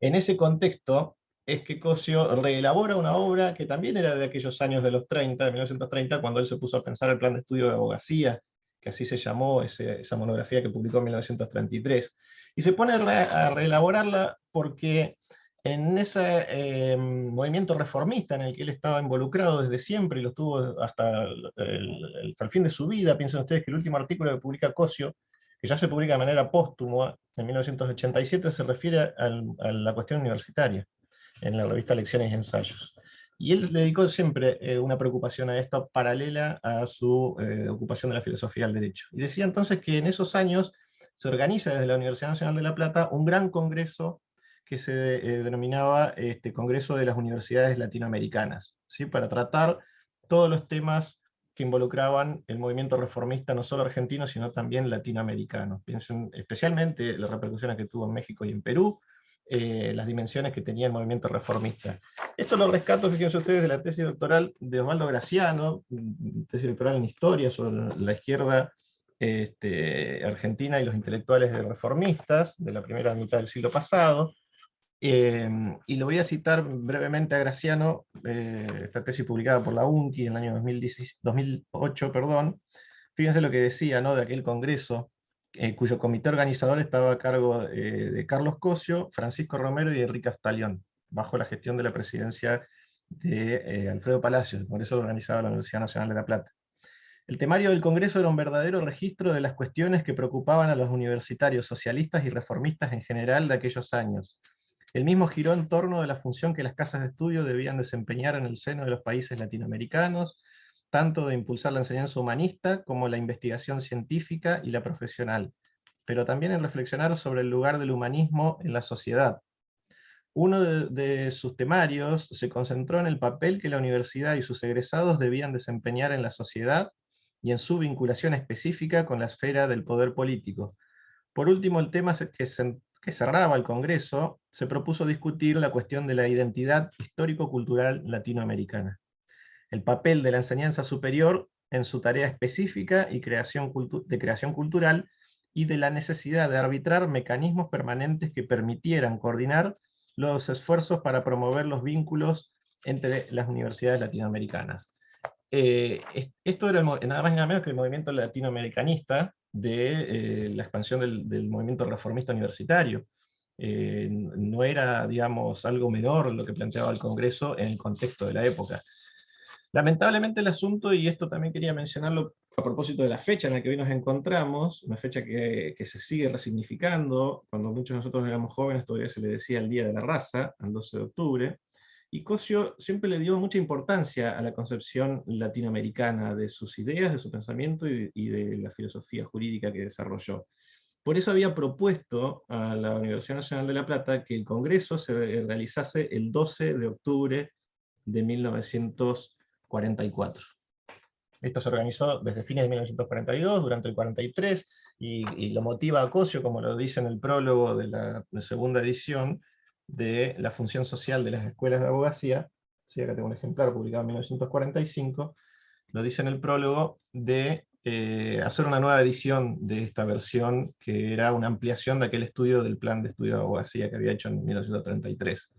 En ese contexto es que Cosio reelabora una obra que también era de aquellos años de los 30, de 1930, cuando él se puso a pensar el plan de estudio de abogacía, que así se llamó esa monografía que publicó en 1933. Y se pone a reelaborarla porque en ese movimiento reformista en el que él estaba involucrado desde siempre, y lo estuvo hasta el fin de su vida. Piensen ustedes que el último artículo que publica Cosio, que ya se publica de manera póstuma, en 1987, se refiere a la cuestión universitaria, en la revista Lecciones y Ensayos. Y él le dedicó siempre una preocupación a esto, paralela a su ocupación de la filosofía del derecho. Y decía entonces que en esos años se organiza desde la Universidad Nacional de La Plata un gran congreso que se denominaba Congreso de las Universidades Latinoamericanas, ¿sí? Para tratar todos los temas que involucraban el movimiento reformista, no solo argentino, sino también latinoamericano. Piensen especialmente las repercusiones que tuvo en México y en Perú, las dimensiones que tenía el movimiento reformista. Esto lo rescato, fíjense ustedes, de la tesis doctoral de Osvaldo Graciano, tesis doctoral en historia sobre la izquierda argentina y los intelectuales reformistas de la primera mitad del siglo pasado. Y lo voy a citar brevemente a Graciano, esta tesis publicada por la UNCI en el año 2008, perdón. Fíjense lo que decía, ¿no?, de aquel congreso, cuyo comité organizador estaba a cargo de Carlos Cosio, Francisco Romero y Enrique Astalión, bajo la gestión de la presidencia de Alfredo Palacios. El congreso lo organizaba la Universidad Nacional de La Plata. El temario del Congreso era un verdadero registro de las cuestiones que preocupaban a los universitarios socialistas y reformistas en general de aquellos años. El mismo giró en torno de la función que las casas de estudio debían desempeñar en el seno de los países latinoamericanos, tanto de impulsar la enseñanza humanista como la investigación científica y la profesional, pero también en reflexionar sobre el lugar del humanismo en la sociedad. Uno de sus temarios se concentró en el papel que la universidad y sus egresados debían desempeñar en la sociedad y en su vinculación específica con la esfera del poder político. Por último, el tema que cerraba el Congreso, se propuso discutir la cuestión de la identidad histórico-cultural latinoamericana, el papel de la enseñanza superior en su tarea específica y de creación cultural, y de la necesidad de arbitrar mecanismos permanentes que permitieran coordinar los esfuerzos para promover los vínculos entre las universidades latinoamericanas. Esto era nada más y nada menos que el movimiento latinoamericanista de la expansión del movimiento reformista universitario. No era, digamos, algo menor lo que planteaba el Congreso en el contexto de la época. Lamentablemente el asunto, y esto también quería mencionarlo a propósito de la fecha en la que hoy nos encontramos, una fecha que se sigue resignificando. Cuando muchos de nosotros éramos jóvenes todavía se le decía el Día de la Raza, al 12 de octubre, y Cosio siempre le dio mucha importancia a la concepción latinoamericana de sus ideas, de su pensamiento y de la filosofía jurídica que desarrolló. Por eso había propuesto a la Universidad Nacional de La Plata que el Congreso se realizase el 12 de octubre de 1944. Esto se organizó desde fines de 1942, durante el 43, y lo motiva a Cosio, como lo dice en el prólogo de la segunda edición, de la función social de las escuelas de abogacía. Sí, acá tengo un ejemplar publicado en 1945, lo dice en el prólogo, de hacer una nueva edición de esta versión, que era una ampliación de aquel estudio del plan de estudio de abogacía que había hecho en 1933.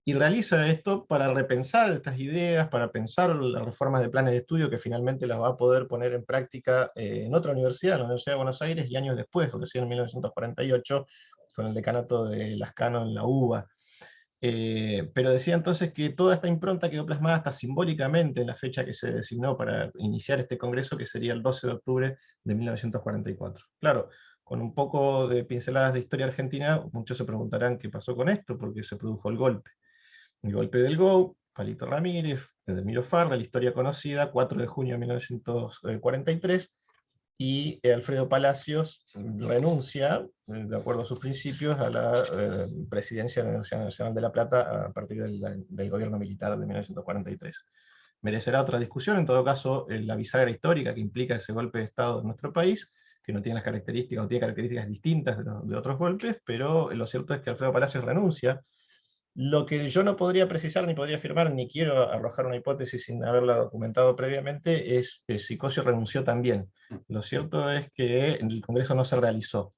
Y realiza esto para repensar estas ideas, para pensar las reformas de planes de estudio que finalmente las va a poder poner en práctica en otra universidad, la Universidad de Buenos Aires, y años después, recién en 1948, con el decanato de Lascano en la UBA. Pero decía entonces que toda esta impronta quedó plasmada hasta simbólicamente en la fecha que se designó para iniciar este congreso, que sería el 12 de octubre de 1944. Claro, con un poco de pinceladas de historia argentina, muchos se preguntarán qué pasó con esto, porque se produjo el golpe. El golpe del GO, Palito Ramírez, Edelmiro Farra, la historia conocida, 4 de junio de 1943, y Alfredo Palacios renuncia, de acuerdo a sus principios, a la presidencia de la Universidad Nacional de La Plata a partir del gobierno militar de 1943. Merecerá otra discusión, en todo caso, la bisagra histórica que implica ese golpe de Estado en nuestro país, que no tiene las características, o tiene características distintas de otros golpes, pero lo cierto es que Alfredo Palacios renuncia. Lo que yo no podría precisar, ni podría afirmar, ni quiero arrojar una hipótesis sin haberla documentado previamente, es si Cosio renunció también. Lo cierto es que el Congreso no se realizó.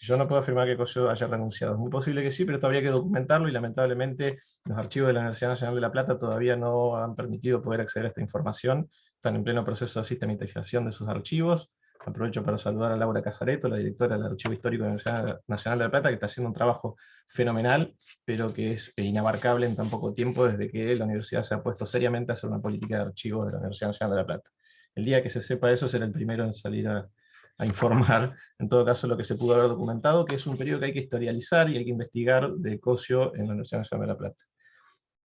Yo no puedo afirmar que Cosio haya renunciado. Es muy posible que sí, pero todavía hay que documentarlo, y lamentablemente los archivos de la Universidad Nacional de La Plata todavía no han permitido poder acceder a esta información. Están en pleno proceso de sistematización de sus archivos. Aprovecho para saludar a Laura Casareto, la directora del Archivo Histórico de la Universidad Nacional de La Plata, que está haciendo un trabajo fenomenal, pero que es inabarcable en tan poco tiempo desde que la universidad se ha puesto seriamente a hacer una política de archivos de la Universidad Nacional de La Plata. El día que se sepa eso será el primero en salir a informar, en todo caso, lo que se pudo haber documentado, que es un periodo que hay que historializar y hay que investigar de Cosio en la Universidad Nacional de La Plata.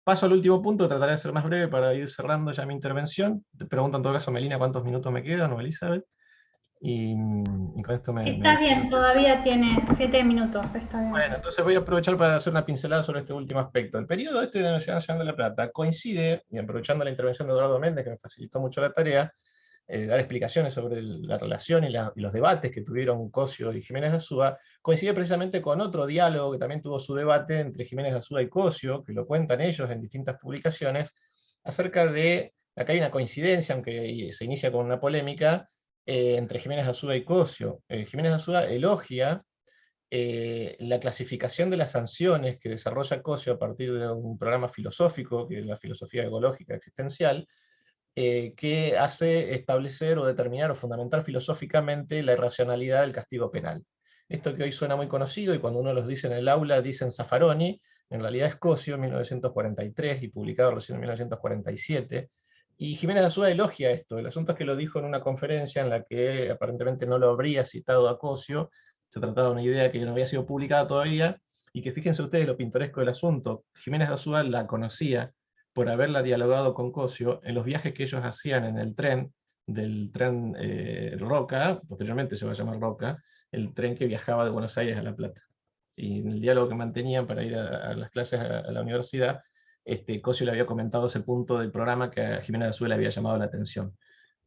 Paso al último punto, trataré de ser más breve para ir cerrando ya mi intervención. Te pregunto en todo caso, Melina, ¿cuántos minutos me quedan, o Elizabeth? Y con esto Está bien, todavía tiene 7 minutos, está bien. Bueno, entonces voy a aprovechar para hacer una pincelada sobre este último aspecto. El periodo este de la Universidad Nacional de La Plata coincide, y aprovechando la intervención de Eduardo Méndez, que me facilitó mucho la tarea, dar explicaciones sobre la relación y los debates que tuvieron Cosio y Jiménez de Azúa, coincide precisamente con otro diálogo que también tuvo su debate entre Jiménez de Azúa y Cosio, que lo cuentan ellos en distintas publicaciones, acerca de, acá hay una coincidencia, aunque se inicia con una polémica, entre Jiménez de Azúa y Cosio. Jiménez de Azúa elogia la clasificación de las sanciones que desarrolla Cosio a partir de un programa filosófico, que es la filosofía ecológica existencial, que hace establecer o determinar o fundamentar filosóficamente la irracionalidad del castigo penal. Esto que hoy suena muy conocido, y cuando uno los dice en el aula dicen Zaffaroni, en realidad es Cosio, 1943, y publicado recién en 1947, y Jiménez de Azúa elogia esto. El asunto es que lo dijo en una conferencia en la que aparentemente no lo habría citado a Cosio. Se trataba de una idea que no había sido publicada todavía, y que fíjense ustedes lo pintoresco del asunto. Jiménez de Azúa la conocía por haberla dialogado con Cosio en los viajes que ellos hacían en el tren, del tren Roca, posteriormente se va a llamar Roca, el tren que viajaba de Buenos Aires a La Plata. Y en el diálogo que mantenían para ir a las clases a la universidad, Cosio le había comentado ese punto del programa que a Jiménez de Azúa le había llamado la atención.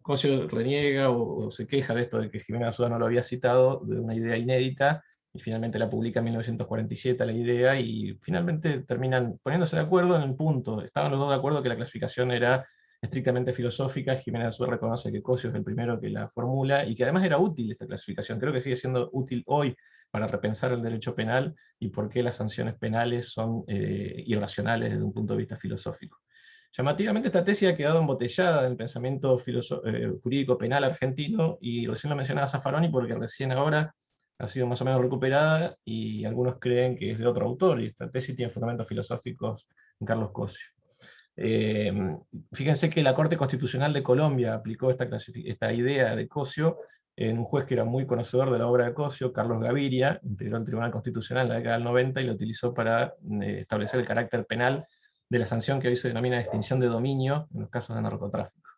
Cosio reniega o se queja de esto de que Jiménez de Azúa no lo había citado, de una idea inédita, y finalmente la publica en 1947 la idea, y finalmente terminan poniéndose de acuerdo en el punto. Estaban los dos de acuerdo que la clasificación era estrictamente filosófica. Jiménez de Azúa reconoce que Cosio es el primero que la formula, y que además era útil esta clasificación. Creo que sigue siendo útil hoy para repensar el derecho penal y por qué las sanciones penales son irracionales desde un punto de vista filosófico. Llamativamente esta tesis ha quedado embotellada en el pensamiento jurídico penal argentino, y recién lo mencionaba Zaffaroni porque recién ahora ha sido más o menos recuperada, y algunos creen que es de otro autor, y esta tesis tiene fundamentos filosóficos en Carlos Cosio. Fíjense que la Corte Constitucional de Colombia aplicó esta idea de Cosio en un juez que era muy conocedor de la obra de Cosio, Carlos Gaviria, integró el Tribunal Constitucional en la década del 90 y lo utilizó para establecer el carácter penal de la sanción que hoy se denomina extinción de dominio en los casos de narcotráfico.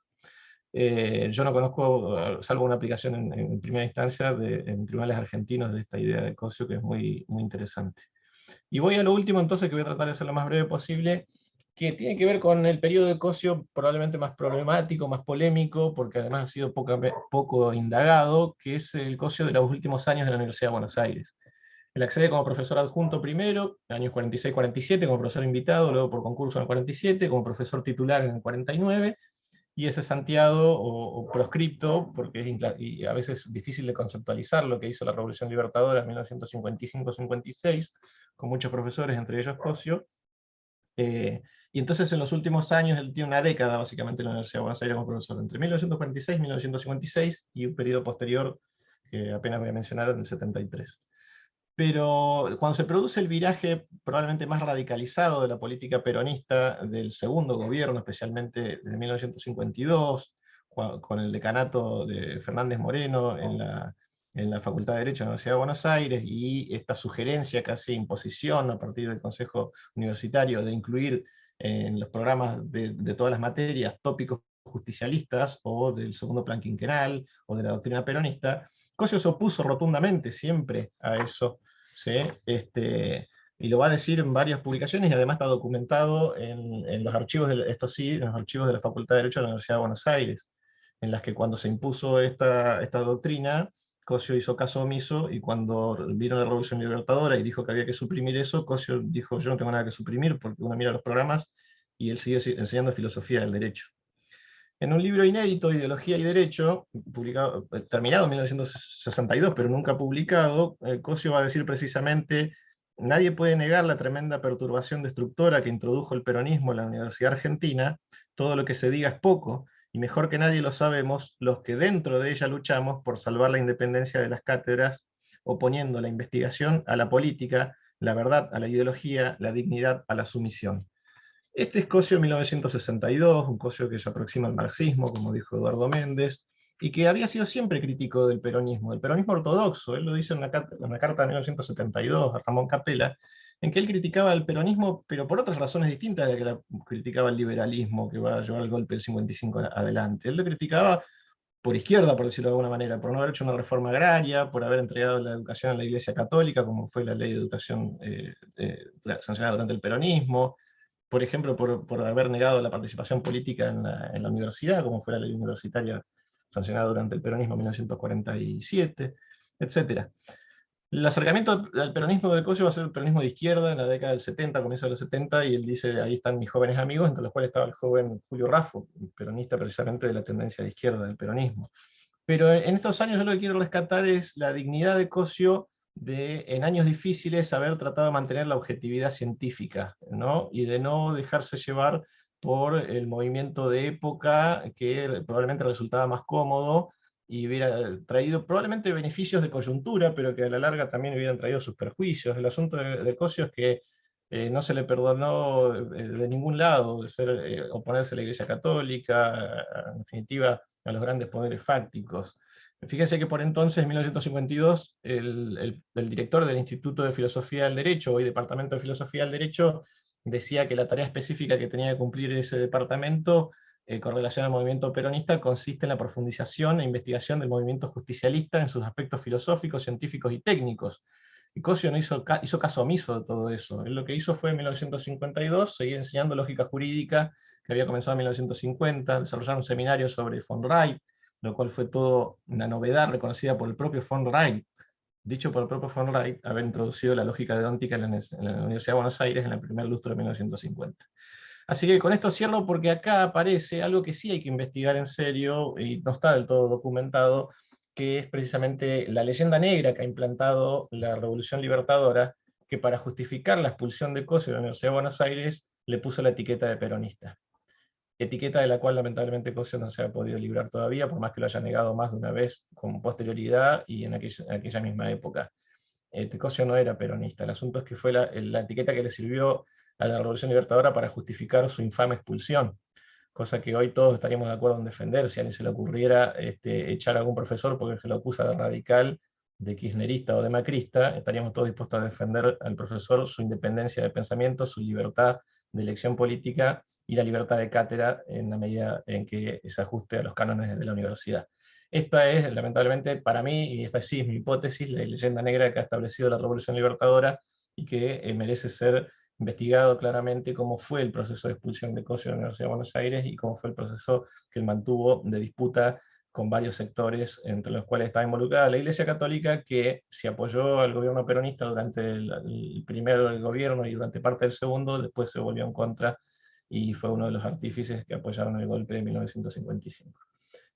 Yo no conozco, salvo una aplicación en primera instancia en tribunales argentinos de esta idea de Cosio, que es muy, muy interesante. Y voy a lo último entonces, que voy a tratar de ser lo más breve posible, que tiene que ver con el periodo de Cosio probablemente más problemático, más polémico, porque además ha sido poco indagado, que es el Cosio de los últimos años de la Universidad de Buenos Aires. Él accede como profesor adjunto primero, en años 46-47, como profesor invitado, luego por concurso en el 47, como profesor titular en el 49, y ese santiado o proscripto, porque y a veces difícil de conceptualizar lo que hizo la Revolución Libertadora en 1955-56, con muchos profesores, entre ellos Cosio. Y entonces en los últimos años, él tiene una década básicamente en la Universidad de Buenos Aires como profesor, entre 1946 y 1956, y un periodo posterior, que apenas voy a mencionar, en el 73. Pero cuando se produce el viraje probablemente más radicalizado de la política peronista del segundo gobierno, especialmente desde 1952, con el decanato de Fernández Moreno en la Facultad de Derecho de la Universidad de Buenos Aires, y esta sugerencia, casi imposición a partir del Consejo Universitario, de incluir en los programas de todas las materias tópicos justicialistas, o del segundo plan quinquenal, o de la doctrina peronista, Cosio se opuso rotundamente siempre a eso, ¿sí? Y lo va a decir en varias publicaciones, y además está documentado en los archivos, en los archivos de la Facultad de Derecho de la Universidad de Buenos Aires, en las que cuando se impuso esta doctrina, Cosio hizo caso omiso, y cuando vino la Revolución Libertadora y dijo que había que suprimir eso, Cosio dijo: yo no tengo nada que suprimir, porque uno mira los programas y él sigue enseñando filosofía del derecho. En un libro inédito, Ideología y Derecho, publicado, terminado en 1962, pero nunca publicado, Cosio va a decir precisamente: nadie puede negar la tremenda perturbación destructora que introdujo el peronismo en la Universidad Argentina. Todo lo que se diga es poco, y mejor que nadie lo sabemos los que dentro de ella luchamos por salvar la independencia de las cátedras, oponiendo la investigación a la política, la verdad a la ideología, la dignidad a la sumisión. Este es Cosio en 1962, un Cosio que se aproxima al marxismo, como dijo Eduardo Méndez, y que había sido siempre crítico del peronismo ortodoxo. Él lo dice en una carta de 1972 a Ramón Capella, en que él criticaba el peronismo, pero por otras razones distintas de que criticaba el liberalismo que va a llevar el golpe del 55 adelante. Él lo criticaba por izquierda, por decirlo de alguna manera, por no haber hecho una reforma agraria, por haber entregado la educación a la Iglesia Católica, como fue la ley de educación sancionada durante el peronismo, por ejemplo, por haber negado la participación política en la universidad, como fue la ley universitaria sancionada durante el peronismo en 1947, etc. El acercamiento al peronismo de Cosio va a ser el peronismo de izquierda en la década del 70, comienzo de los 70, y él dice: ahí están mis jóvenes amigos, entre los cuales estaba el joven Julio Raffo, peronista precisamente de la tendencia de izquierda del peronismo. Pero en estos años yo lo que quiero rescatar es la dignidad de Cosio de, en años difíciles, haber tratado de mantener la objetividad científica, ¿no? Y de no dejarse llevar por el movimiento de época, que probablemente resultaba más cómodo y hubiera traído probablemente beneficios de coyuntura, pero que a la larga también hubieran traído sus perjuicios. El asunto de Cossio es que no se le perdonó de ningún lado oponerse a la Iglesia Católica, en definitiva a los grandes poderes fácticos. Fíjense que por entonces, en 1952, el director del Instituto de Filosofía del Derecho, hoy Departamento de Filosofía del Derecho, decía que la tarea específica que tenía que cumplir ese departamento con relación al movimiento peronista consiste en la profundización e investigación del movimiento justicialista en sus aspectos filosóficos, científicos y técnicos. Y Cossio no hizo caso omiso de todo eso. Él lo que hizo fue en 1952 seguir enseñando lógica jurídica, que había comenzado en 1950, desarrollar un seminario sobre von Wright, lo cual fue todo una novedad reconocida por el propio von Wright, dicho por el propio von Wright, haber introducido la lógica deóntica en la Universidad de Buenos Aires en el primer lustro de 1950. Así que con esto cierro porque acá aparece algo que sí hay que investigar en serio, y no está del todo documentado, que es precisamente la leyenda negra que ha implantado la Revolución Libertadora, que para justificar la expulsión de Cossio de la Universidad de Buenos Aires le puso la etiqueta de peronista. Etiqueta de la cual lamentablemente Cossio no se ha podido librar todavía, por más que lo haya negado más de una vez con posterioridad y en aquella misma época. Cossio no era peronista, el asunto es que fue la etiqueta que le sirvió a la Revolución Libertadora para justificar su infame expulsión, cosa que hoy todos estaríamos de acuerdo en defender. Si a alguien se le ocurriera echar a algún profesor porque se lo acusa de radical, de kirchnerista o de macrista, estaríamos todos dispuestos a defender al profesor su independencia de pensamiento, su libertad de elección política y la libertad de cátedra en la medida en que se ajuste a los cánones de la universidad. Esta es, lamentablemente, para mí, y esta sí es mi hipótesis, la leyenda negra que ha establecido la Revolución Libertadora y que merece ser investigado claramente cómo fue el proceso de expulsión de Cossio de la Universidad de Buenos Aires y cómo fue el proceso que él mantuvo de disputa con varios sectores, entre los cuales estaba involucrada la Iglesia Católica, que se apoyó al gobierno peronista durante el primer gobierno y durante parte del segundo, después se volvió en contra y fue uno de los artífices que apoyaron el golpe de 1955.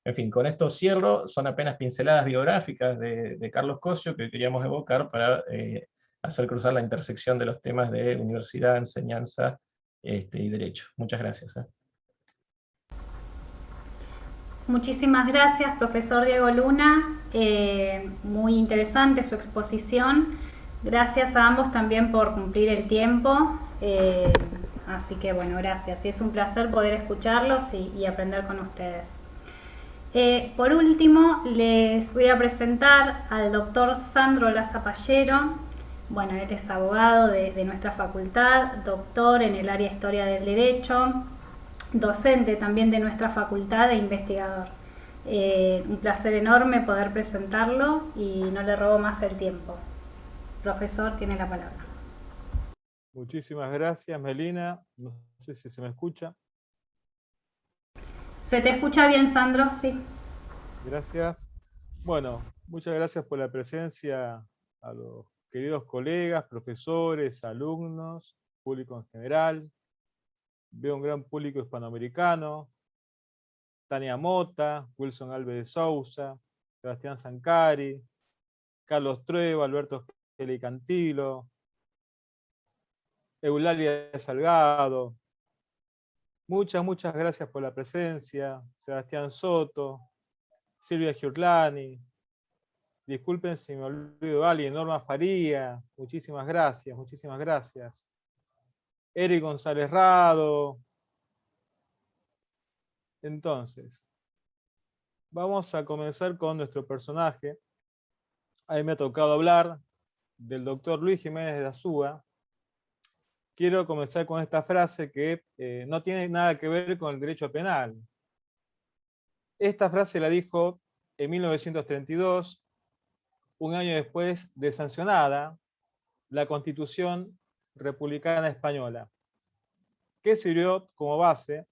En fin, con esto cierro, son apenas pinceladas biográficas de Carlos Cossio que queríamos evocar para hacer cruzar la intersección de los temas de universidad, enseñanza y derecho. Muchas gracias. Muchísimas gracias, profesor Diego Luna. Muy interesante su exposición. Gracias a ambos también por cumplir el tiempo. Así que bueno, gracias. Y es un placer poder escucharlos y aprender con ustedes. Por último, les voy a presentar al doctor Sandro Lazapallero. Bueno, él es abogado de nuestra facultad, doctor en el área de Historia del Derecho, docente también de nuestra facultad e investigador. Un placer enorme poder presentarlo y no le robo más el tiempo. Profesor, tiene la palabra. Muchísimas gracias, Melina. No sé si se me escucha. ¿Se te escucha bien, Sandro? Sí. Gracias. Bueno, muchas gracias por la presencia a los queridos colegas, profesores, alumnos, público en general. Veo un gran público hispanoamericano. Tania Mota, Wilson Alves de Sousa, Sebastián Zancari, Carlos Trueba, Alberto Geli Cantilo, Eulalia Salgado. Muchas gracias por la presencia. Sebastián Soto, Silvia Giurlani. Disculpen si me olvido de alguien. Norma Faría. Muchísimas gracias. Eric González Rado. Entonces, vamos a comenzar con nuestro personaje. A mí me ha tocado hablar del doctor Luis Jiménez de Azúa. Quiero comenzar con esta frase que no tiene nada que ver con el derecho penal. Esta frase la dijo en 1932, un año después de sancionada la Constitución Republicana Española, que sirvió como base,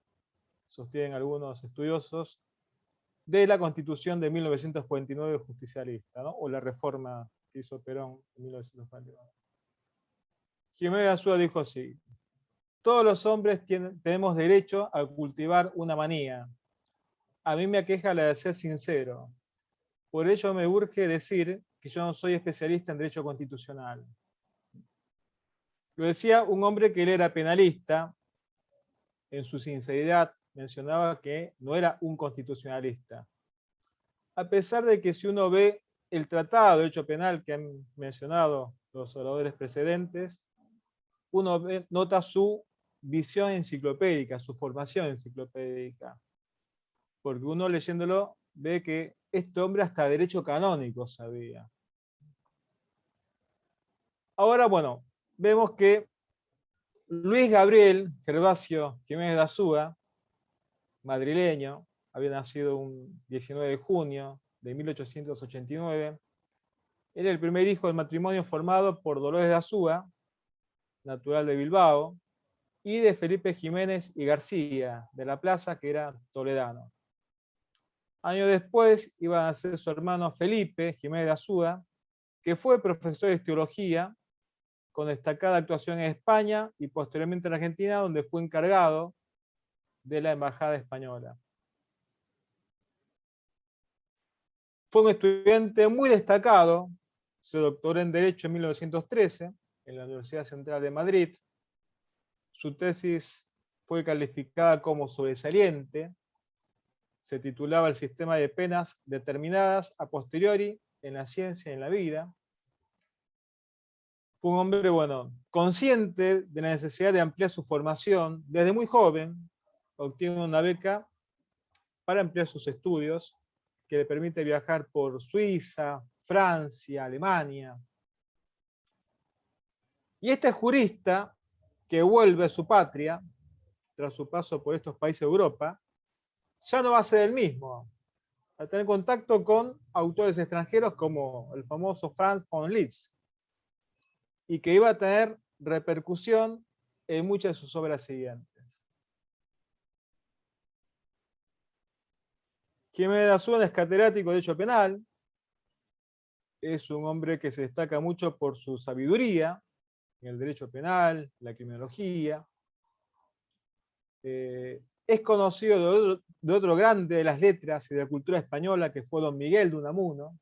sostienen algunos estudiosos, de la Constitución de 1949 justicialista, ¿no? O la reforma que hizo Perón en 1949. Jiménez de Azúa dijo así: todos los hombres tenemos derecho a cultivar una manía. A mí me aqueja la de ser sincero. Por ello me urge decir que yo no soy especialista en derecho constitucional. Lo decía un hombre que él era penalista, en su sinceridad mencionaba que no era un constitucionalista. A pesar de que si uno ve el tratado de derecho penal que han mencionado los oradores precedentes, uno nota su visión enciclopédica, su formación enciclopédica. Porque uno leyéndolo ve que este hombre hasta derecho canónico sabía. Ahora, bueno, vemos que Luis Gabriel Gervasio Jiménez de Azúa, madrileño, había nacido un 19 de junio de 1889, era el primer hijo del matrimonio formado por Dolores de Azúa, natural de Bilbao, y de Felipe Jiménez y García, de la Plaza, que era toledano. Años después iba a ser su hermano Felipe Jiménez de Azúa, que fue profesor de teología, con destacada actuación en España y posteriormente en Argentina, donde fue encargado de la Embajada Española. Fue un estudiante muy destacado, se doctoró en Derecho en 1913 en la Universidad Central de Madrid. Su tesis fue calificada como sobresaliente, se titulaba El sistema de penas determinadas a posteriori en la ciencia y en la vida. Fue un hombre, bueno, consciente de la necesidad de ampliar su formación. Desde muy joven obtiene una beca para ampliar sus estudios, que le permite viajar por Suiza, Francia, Alemania. Y este jurista, que vuelve a su patria, tras su paso por estos países de Europa, ya no va a ser el mismo. Va a tener contacto con autores extranjeros como el famoso Franz von Liszt, y que iba a tener repercusión en muchas de sus obras siguientes. Jiménez de Azúa es catedrático de Derecho Penal, es un hombre que se destaca mucho por su sabiduría en el derecho penal, la criminología. Es conocido de otro grande de las letras y de la cultura española, que fue don Miguel de Unamuno.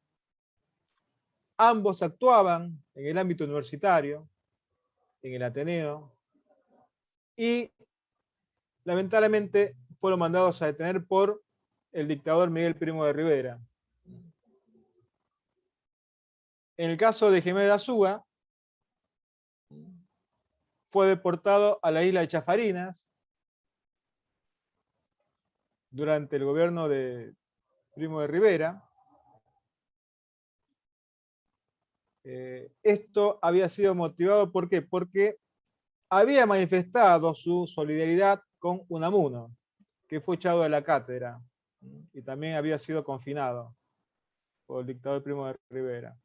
Ambos actuaban en el ámbito universitario, en el Ateneo, y lamentablemente fueron mandados a detener por el dictador Miguel Primo de Rivera. En el caso de Jiménez de Azúa, fue deportado a la isla de Chafarinas durante el gobierno de Primo de Rivera. Esto había sido motivado, ¿por qué? Porque había manifestado su solidaridad con Unamuno, que fue echado de la cátedra y también había sido confinado por el dictador Primo de Rivera.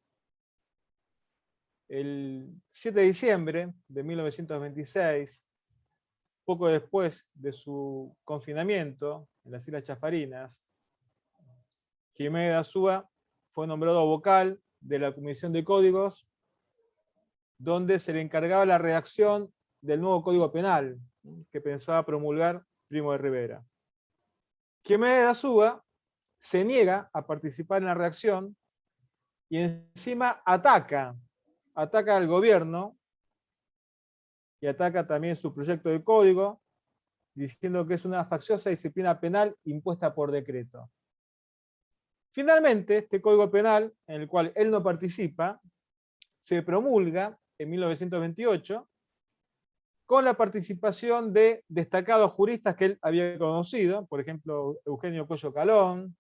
El 7 de diciembre de 1926, poco después de su confinamiento en las Islas Chafarinas, Jiménez de Azúa fue nombrado vocal de la Comisión de Códigos, donde se le encargaba la redacción del nuevo Código Penal que pensaba promulgar Primo de Rivera. Jiménez de Azúa se niega a participar en la redacción y encima ataca al gobierno y ataca también su proyecto de código, diciendo que es una facciosa disciplina penal impuesta por decreto. Finalmente, este Código Penal, en el cual él no participa, se promulga en 1928 con la participación de destacados juristas que él había conocido, por ejemplo, Eugenio Coello Calón,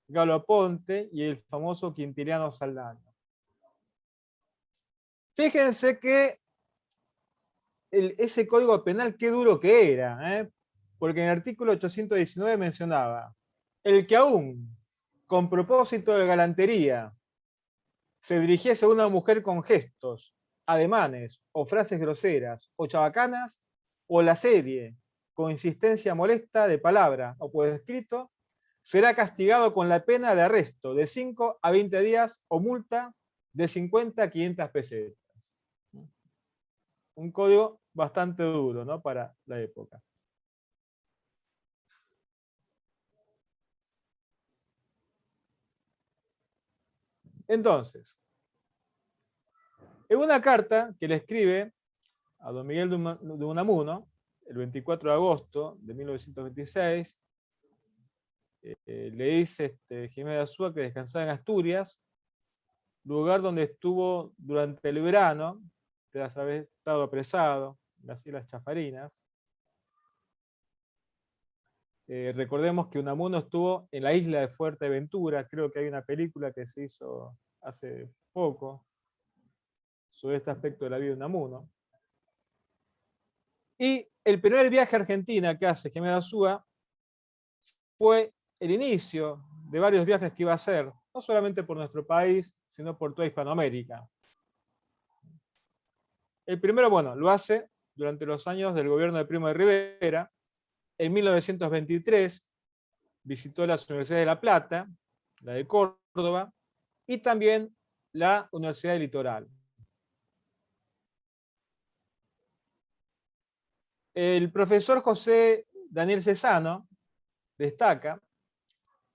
Galo Aponte y el famoso Quintiliano Saldaña. Fíjense que ese Código Penal, qué duro que era, porque en el artículo 819 mencionaba: el que aún, con propósito de galantería, se dirigiese a una mujer con gestos, ademanes o frases groseras o chabacanas, o la sedie con insistencia molesta de palabra o por escrito, será castigado con la pena de arresto de 5 a 20 días o multa de 50 a 500 pesetas. Un código bastante duro, ¿no?, para la época. Entonces, En una carta que le escribe a don Miguel de Unamuno, el 24 de agosto de 1926, le dice Jiménez de Azúa que descansaba en Asturias, lugar donde estuvo durante el verano, tras haber estado apresado en las Islas Chafarinas. Recordemos que Unamuno estuvo en la isla de Fuerteventura, creo que hay una película que se hizo hace poco sobre este aspecto de la vida de Unamuno. Y el primer viaje a Argentina que hace Jiménez de Azúa fue el inicio de varios viajes que iba a hacer, no solamente por nuestro país, sino por toda Hispanoamérica. El primero, bueno, lo hace durante los años del gobierno de Primo de Rivera. En 1923 visitó las universidades de La Plata, la de Córdoba, y también la Universidad del Litoral. El profesor José Daniel Cesano destaca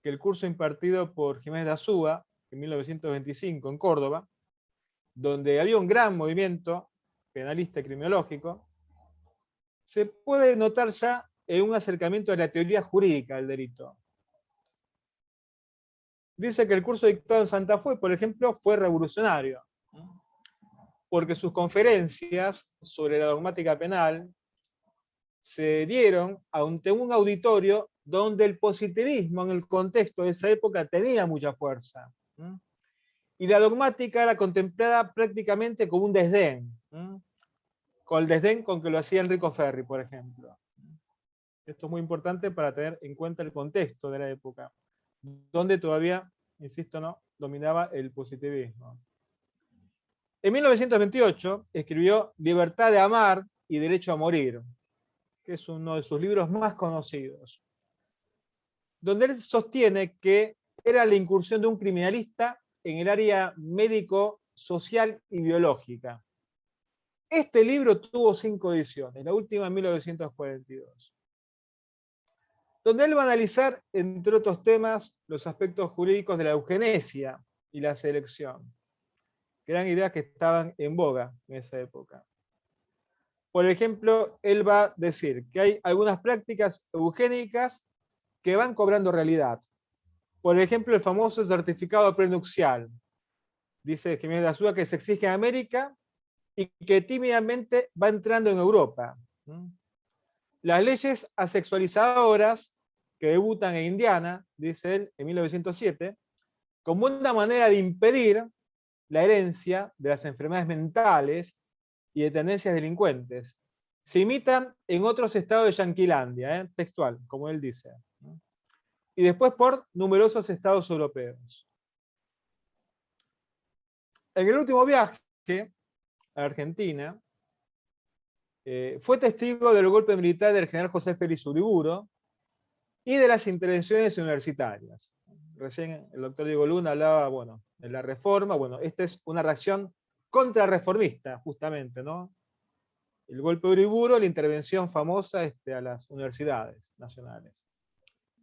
que el curso impartido por Jiménez de Azúa en 1925 en Córdoba, donde había un gran movimiento penalista y criminológico, se puede notar ya en un acercamiento a la teoría jurídica del delito. Dice que el curso dictado en Santa Fe, por ejemplo, fue revolucionario, porque sus conferencias sobre la dogmática penal se dieron ante un auditorio donde el positivismo en el contexto de esa época tenía mucha fuerza. Y la dogmática era contemplada prácticamente como un desdén, con el desdén con que lo hacía Enrico Ferri, por ejemplo. Esto es muy importante para tener en cuenta el contexto de la época, donde todavía, insisto, no dominaba el positivismo. En 1928 escribió Libertad de amar y Derecho a morir, que es uno de sus libros más conocidos, donde él sostiene que era la incursión de un criminalista en el área médico, social y biológica. Este libro tuvo 5 ediciones, la última en 1942, donde él va a analizar, entre otros temas, los aspectos jurídicos de la eugenesia y la selección, que eran ideas que estaban en boga en esa época. Por ejemplo, él va a decir que hay algunas prácticas eugénicas que van cobrando realidad. Por ejemplo, el famoso certificado prenupcial. Dice Jiménez de Azúa que se exige en América y que tímidamente va entrando en Europa. Las leyes asexualizadoras que debutan en Indiana, dice él, en 1907, como una manera de impedir la herencia de las enfermedades mentales y de tendencias delincuentes. Se imitan en otros estados de Yanquilandia, textual, como él dice. Y después por numerosos estados europeos. En el último viaje a Argentina, fue testigo del golpe militar del general José Félix Uriburu y de las intervenciones universitarias. Recién el doctor Diego Luna hablaba, bueno, de la reforma. Bueno, esta es una reacción contrarreformista, justamente, ¿no? El golpe de Uriburu, la intervención famosa a las universidades nacionales.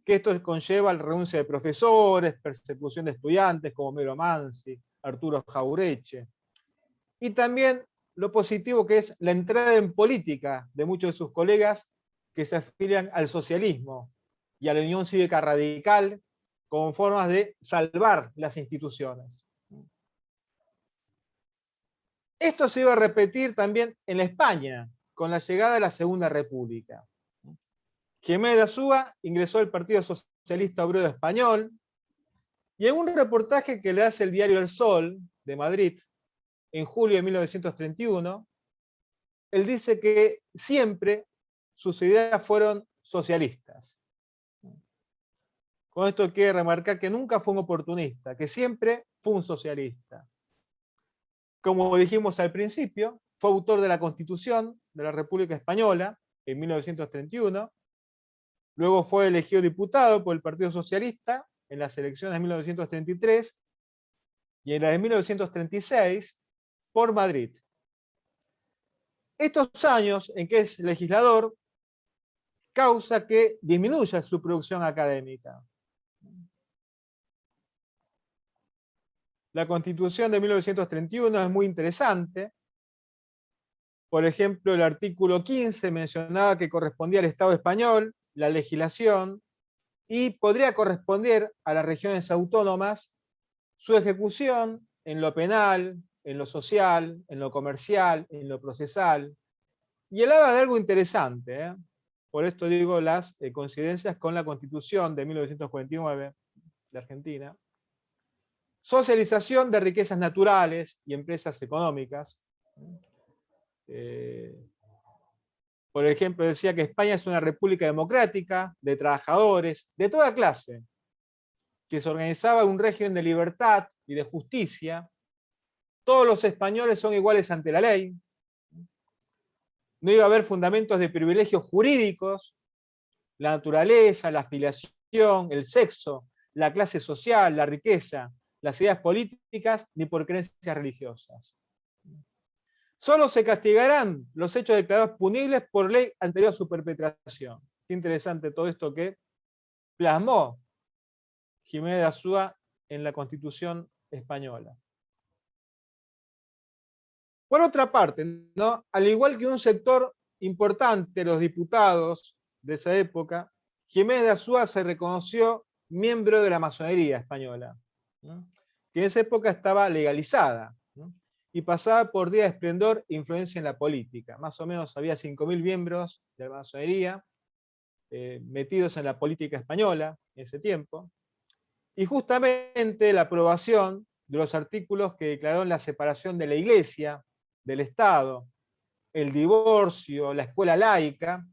Que esto conlleva la renuncia de profesores, persecución de estudiantes como Mero Mansi, Arturo Jaureche. Y también lo positivo que es la entrada en política de muchos de sus colegas que se afilian al socialismo y a la Unión Cívica Radical como formas de salvar las instituciones. Esto se iba a repetir también en la España, con la llegada de la Segunda República. Jiménez de Azúa ingresó al Partido Socialista Obrero Español, y en un reportaje que le hace el diario El Sol de Madrid, en julio de 1931, él dice que siempre sus ideas fueron socialistas. Con esto quiere remarcar que nunca fue un oportunista, que siempre fue un socialista. Como dijimos al principio, fue autor de la Constitución de la República Española en 1931, luego fue elegido diputado por el Partido Socialista en las elecciones de 1933 y en las de 1936 por Madrid. Estos años en que es legislador causa que disminuya su producción académica. La Constitución de 1931 es muy interesante. Por ejemplo, el artículo 15 mencionaba que correspondía al Estado español la legislación y podría corresponder a las regiones autónomas su ejecución en lo penal, en lo social, en lo comercial, en lo procesal. Y hablaba de algo interesante, ¿eh? Por esto digo las coincidencias con la Constitución de 1949 de Argentina. Socialización de riquezas naturales y empresas económicas. Por ejemplo, decía que España es una república democrática, de trabajadores, de toda clase, que se organizaba un régimen de libertad y de justicia. Todos los españoles son iguales ante la ley. No iba a haber fundamentos de privilegios jurídicos, la naturaleza, la afiliación, el sexo, la clase social, la riqueza, las ideas políticas, ni por creencias religiosas. Solo se castigarán los hechos declarados punibles por ley anterior a su perpetración. Qué interesante todo esto que plasmó Jiménez de Azúa en la Constitución española. Por otra parte, ¿no? Al igual que un sector importante, los diputados de esa época, Jiménez de Azúa se reconoció miembro de la masonería española, ¿no? Que en esa época estaba legalizada, ¿no? Y pasaba por día de esplendor e influencia en la política. Más o menos había 5.000 miembros de la masonería metidos en la política española en ese tiempo. Y justamente la aprobación de los artículos que declararon la separación de la Iglesia, del Estado, el divorcio, la escuela laica,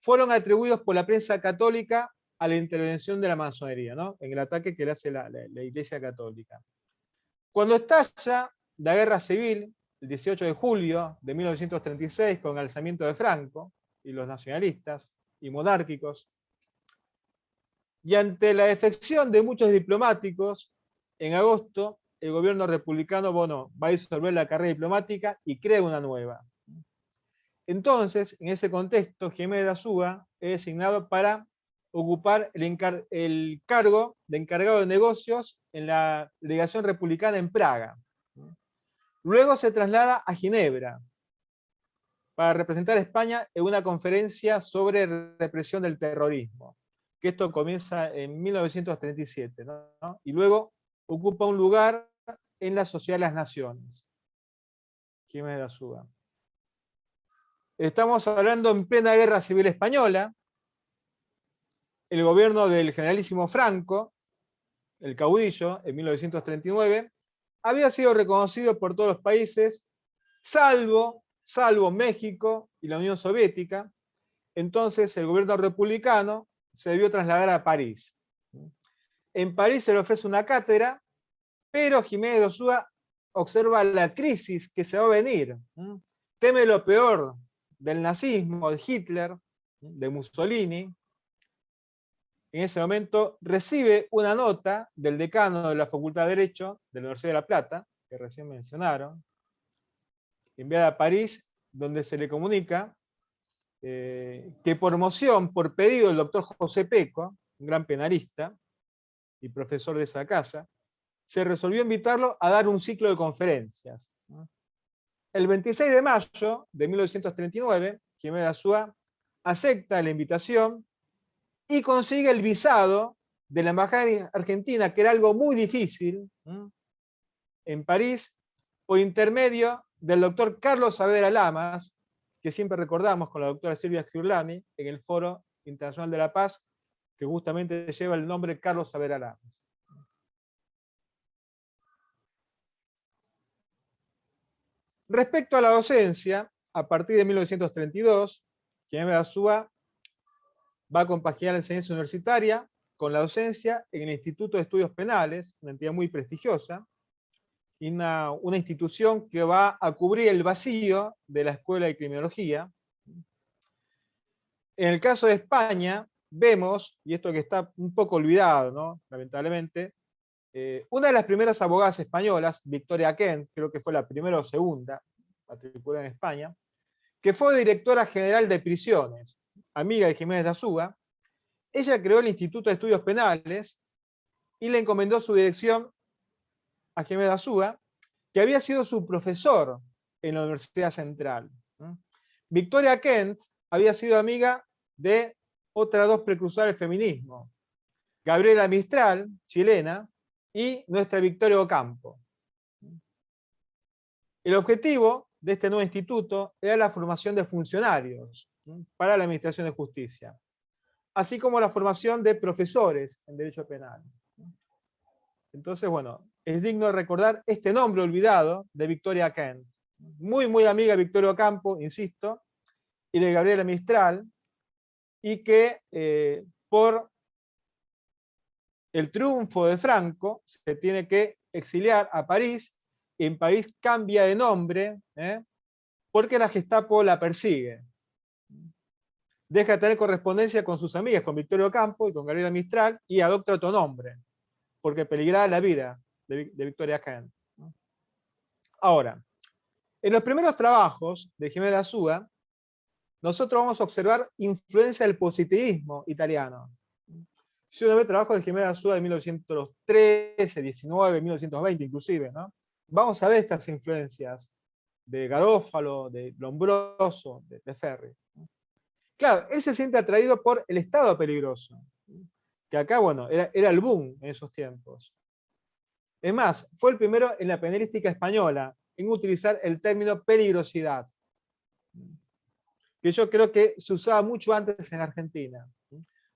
fueron atribuidos por la prensa católica a la intervención de la masonería, ¿no? En el ataque que le hace la Iglesia Católica. Cuando estalla la guerra civil, el 18 de julio de 1936, con el alzamiento de Franco y los nacionalistas y monárquicos, y ante la defección de muchos diplomáticos, en agosto el gobierno republicano, bueno, va a disolver la carrera diplomática y crea una nueva. Entonces, en ese contexto, Jiménez de Azúa es designado para ocupar el cargo de encargado de negocios en la delegación republicana en Praga. Luego se traslada a Ginebra para representar a España en una conferencia sobre represión del terrorismo, que esto comienza en 1937, ¿no? Y luego ocupa un lugar en la Sociedad de las Naciones. Jiménez de Azúa. Estamos hablando en plena Guerra Civil Española. El gobierno del generalísimo Franco, el caudillo, en 1939, había sido reconocido por todos los países, salvo México y la Unión Soviética. Entonces el gobierno republicano se debió trasladar a París. En París se le ofrece una cátedra, pero Jiménez de Azúa observa la crisis que se va a venir. Teme lo peor del nazismo, de Hitler, de Mussolini. En ese momento recibe una nota del decano de la Facultad de Derecho de la Universidad de La Plata, que recién mencionaron, enviada a París, donde se le comunica que por moción, por pedido del doctor José Peco, un gran penalista y profesor de esa casa, se resolvió invitarlo a dar un ciclo de conferencias. El 26 de mayo de 1939, Jiménez de Azúa acepta la invitación y consigue el visado de la embajada argentina, que era algo muy difícil, en París, por intermedio del doctor Carlos Saavedra Lamas, que siempre recordamos con la doctora Silvia Schiurlani, en el Foro Internacional de la Paz, que justamente lleva el nombre Carlos Saavedra Lamas. Respecto a la docencia, a partir de 1932, Jiménez de Azúa va a compaginar la enseñanza universitaria con la docencia en el Instituto de Estudios Penales, una entidad muy prestigiosa, y una institución que va a cubrir el vacío de la Escuela de Criminología. En el caso de España, vemos, y esto que está un poco olvidado, ¿no? Lamentablemente, una de las primeras abogadas españolas, Victoria Kent, creo que fue la primera o segunda matriculada en España, que fue directora general de prisiones, amiga de Jiménez de Azúa. Ella creó el Instituto de Estudios Penales y le encomendó su dirección a Jiménez de Azúa, que había sido su profesor en la Universidad Central. Victoria Kent había sido amiga de otras dos precursoras del feminismo, Gabriela Mistral, chilena, y nuestra Victoria Ocampo. El objetivo de este nuevo instituto era la formación de funcionarios para la Administración de Justicia, así como la formación de profesores en Derecho Penal. Entonces, bueno, es digno de recordar este nombre olvidado de Victoria Kent, muy, muy amiga de Victoria Ocampo, insisto, y de Gabriela Mistral, y que por el triunfo de Franco se tiene que exiliar a París, y en París cambia de nombre, porque la Gestapo la persigue. Deja de tener correspondencia con sus amigas, con Victoria Ocampo y con Gabriela Mistral, y adopta otro nombre, porque peligraba la vida de Victoria Kent. Ahora, en los primeros trabajos de Jiménez de Azúa, nosotros vamos a observar influencia del positivismo italiano. Si uno ve trabajos de Jiménez de Azúa de 1913, 19, 1920 inclusive, ¿no? Vamos a ver estas influencias de Garofalo, de Lombroso, de Ferri. Claro, él se siente atraído por el estado peligroso, que acá, bueno, era el boom en esos tiempos. Es más, fue el primero en la penalística española en utilizar el término peligrosidad, que yo creo que se usaba mucho antes en Argentina.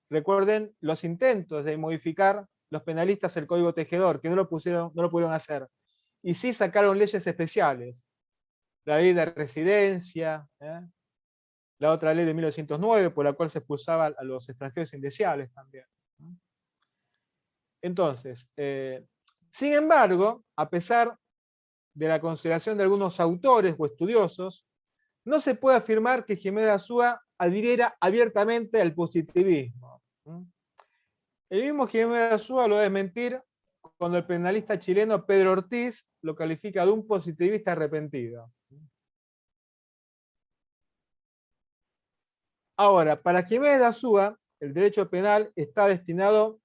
Recuerden los intentos de modificar los penalistas el Código Tejedor, que no lo pudieron hacer. Y sí sacaron leyes especiales. La ley de residencia, la otra ley de 1909, por la cual se expulsaba a los extranjeros indeseables también. Entonces, sin embargo, a pesar de la consideración de algunos autores o estudiosos, no se puede afirmar que Jiménez de Azúa adhiriera abiertamente al positivismo. El mismo Jiménez de Azúa lo debe desmentir cuando el penalista chileno Pedro Ortiz lo califica de un positivista arrepentido. Ahora, para Jiménez de Azúa, el derecho penal está destinado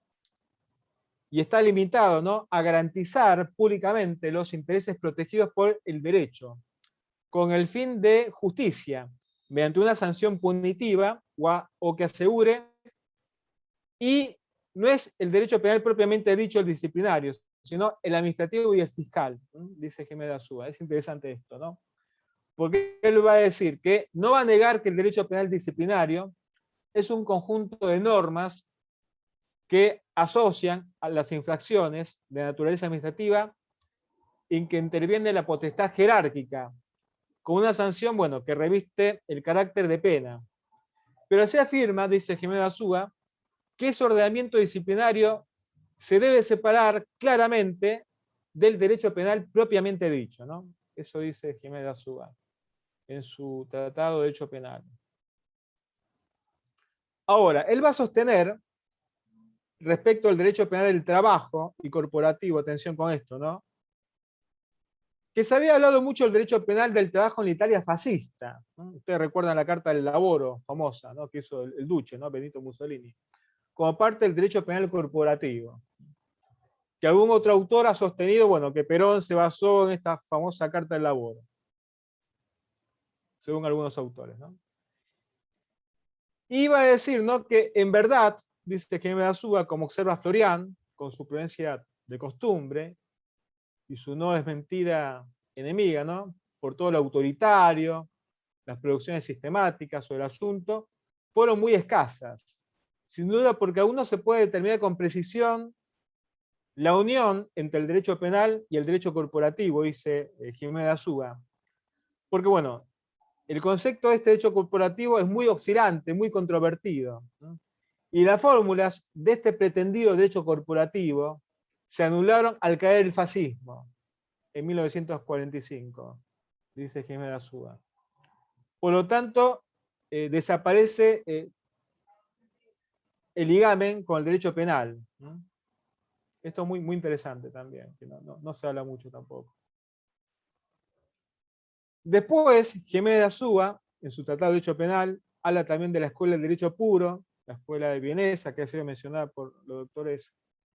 y está limitado, ¿no?, a garantizar públicamente los intereses protegidos por el derecho, con el fin de justicia, mediante una sanción punitiva o que asegure, y no es el derecho penal propiamente dicho el disciplinario, sino el administrativo y el fiscal, dice Jiménez de Azúa. Es interesante esto, ¿no? Porque él va a decir que no va a negar que el derecho penal disciplinario es un conjunto de normas que asocian a las infracciones de naturaleza administrativa en que interviene la potestad jerárquica, con una sanción, bueno, que reviste el carácter de pena. Pero se afirma, dice Jiménez de Azúa, que ese ordenamiento disciplinario se debe separar claramente del derecho penal propiamente dicho, ¿no? Eso dice Jiménez de Azúa en su Tratado de Derecho Penal. Ahora, él va a sostener, respecto al derecho penal del trabajo y corporativo, atención con esto, ¿no?, que se había hablado mucho del derecho penal del trabajo en la Italia fascista, ¿no? Ustedes recuerdan la Carta del Laboro, famosa, ¿no?, que hizo el Duce, ¿no?, Benito Mussolini, como parte del derecho penal corporativo. Que algún otro autor ha sostenido, bueno, que Perón se basó en esta famosa Carta del Laboro, según algunos autores, ¿no? Y iba a decir, ¿no?, que en verdad, dice Jiménez de Azúa, como observa Florian, con su prudencia de costumbre, y su no desmentida enemiga, ¿no?, por todo lo autoritario, las producciones sistemáticas sobre el asunto, fueron muy escasas. Sin duda porque aún no se puede determinar con precisión la unión entre el derecho penal y el derecho corporativo, dice Jiménez de Azúa. Porque, bueno, el concepto de este derecho corporativo es muy oscilante, muy controvertido, ¿no? Y las fórmulas de este pretendido derecho corporativo se anularon al caer el fascismo en 1945, dice Jiménez de Azúa. Por lo tanto, desaparece el ligamen con el derecho penal, ¿no? Esto es muy, muy interesante también, que no se habla mucho tampoco. Después, Jiménez de Azúa, en su Tratado de Derecho Penal, habla también de la Escuela del Derecho Puro, la Escuela de Vienesa, que ha sido mencionada por los doctores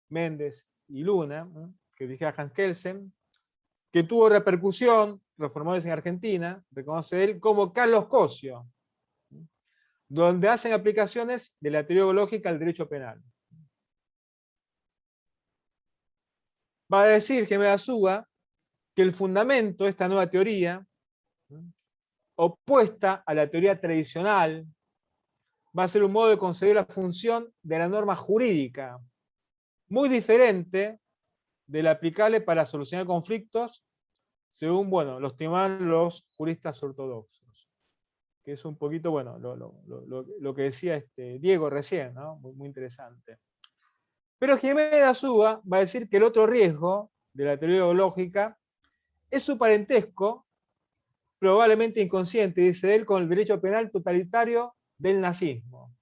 Méndez y Luna, ¿no?, que dirigía Hans Kelsen, que tuvo repercusión, reformadores en Argentina, reconoce él, como Carlos Cosio, donde hacen aplicaciones de la teoría biológica al derecho penal. Va a decir Jiménez de Azúa que el fundamento de esta nueva teoría, opuesta a la teoría tradicional, va a ser un modo de concebir la función de la norma jurídica, muy diferente de la aplicable para solucionar conflictos, según, bueno, lo estiman los juristas ortodoxos. Que es un poquito, bueno, lo que decía Diego recién, ¿no? Muy interesante. Pero Jiménez de Azúa va a decir que el otro riesgo de la teoría biológica es su parentesco, probablemente inconsciente, dice él, con el derecho penal totalitario del nazismo.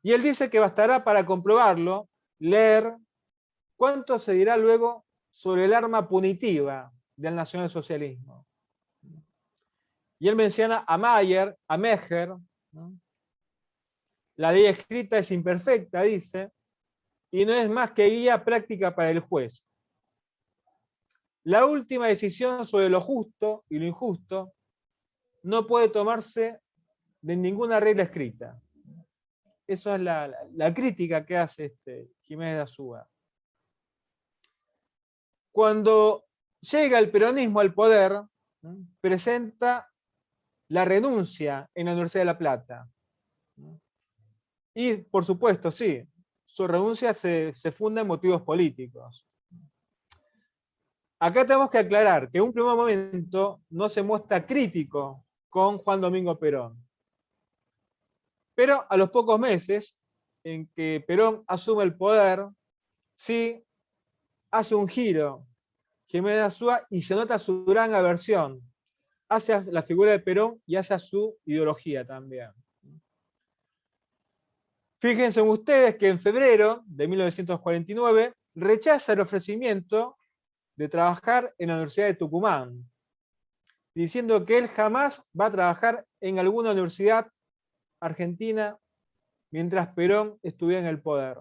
Y él dice que bastará para comprobarlo leer cuánto se dirá luego sobre el arma punitiva del nacionalsocialismo. Y él menciona a Mayer, a Mecher, ¿no? La ley escrita es imperfecta, dice, y no es más que guía práctica para el juez. La última decisión sobre lo justo y lo injusto no puede tomarse de ninguna regla escrita. Esa es la crítica que hace Jiménez de Azúa. Cuando llega el peronismo al poder, ¿no?, presenta la renuncia en la Universidad de La Plata. Y, por supuesto, sí, su renuncia se funda en motivos políticos. Acá tenemos que aclarar que en un primer momento no se muestra crítico con Juan Domingo Perón. Pero a los pocos meses en que Perón asume el poder, sí hace un giro Jiménez de Azúa y se nota su gran aversión hacia la figura de Perón y hacia su ideología también. Fíjense ustedes que en febrero de 1949 rechaza el ofrecimiento de trabajar en la Universidad de Tucumán, diciendo que él jamás va a trabajar en alguna universidad argentina mientras Perón estuviera en el poder.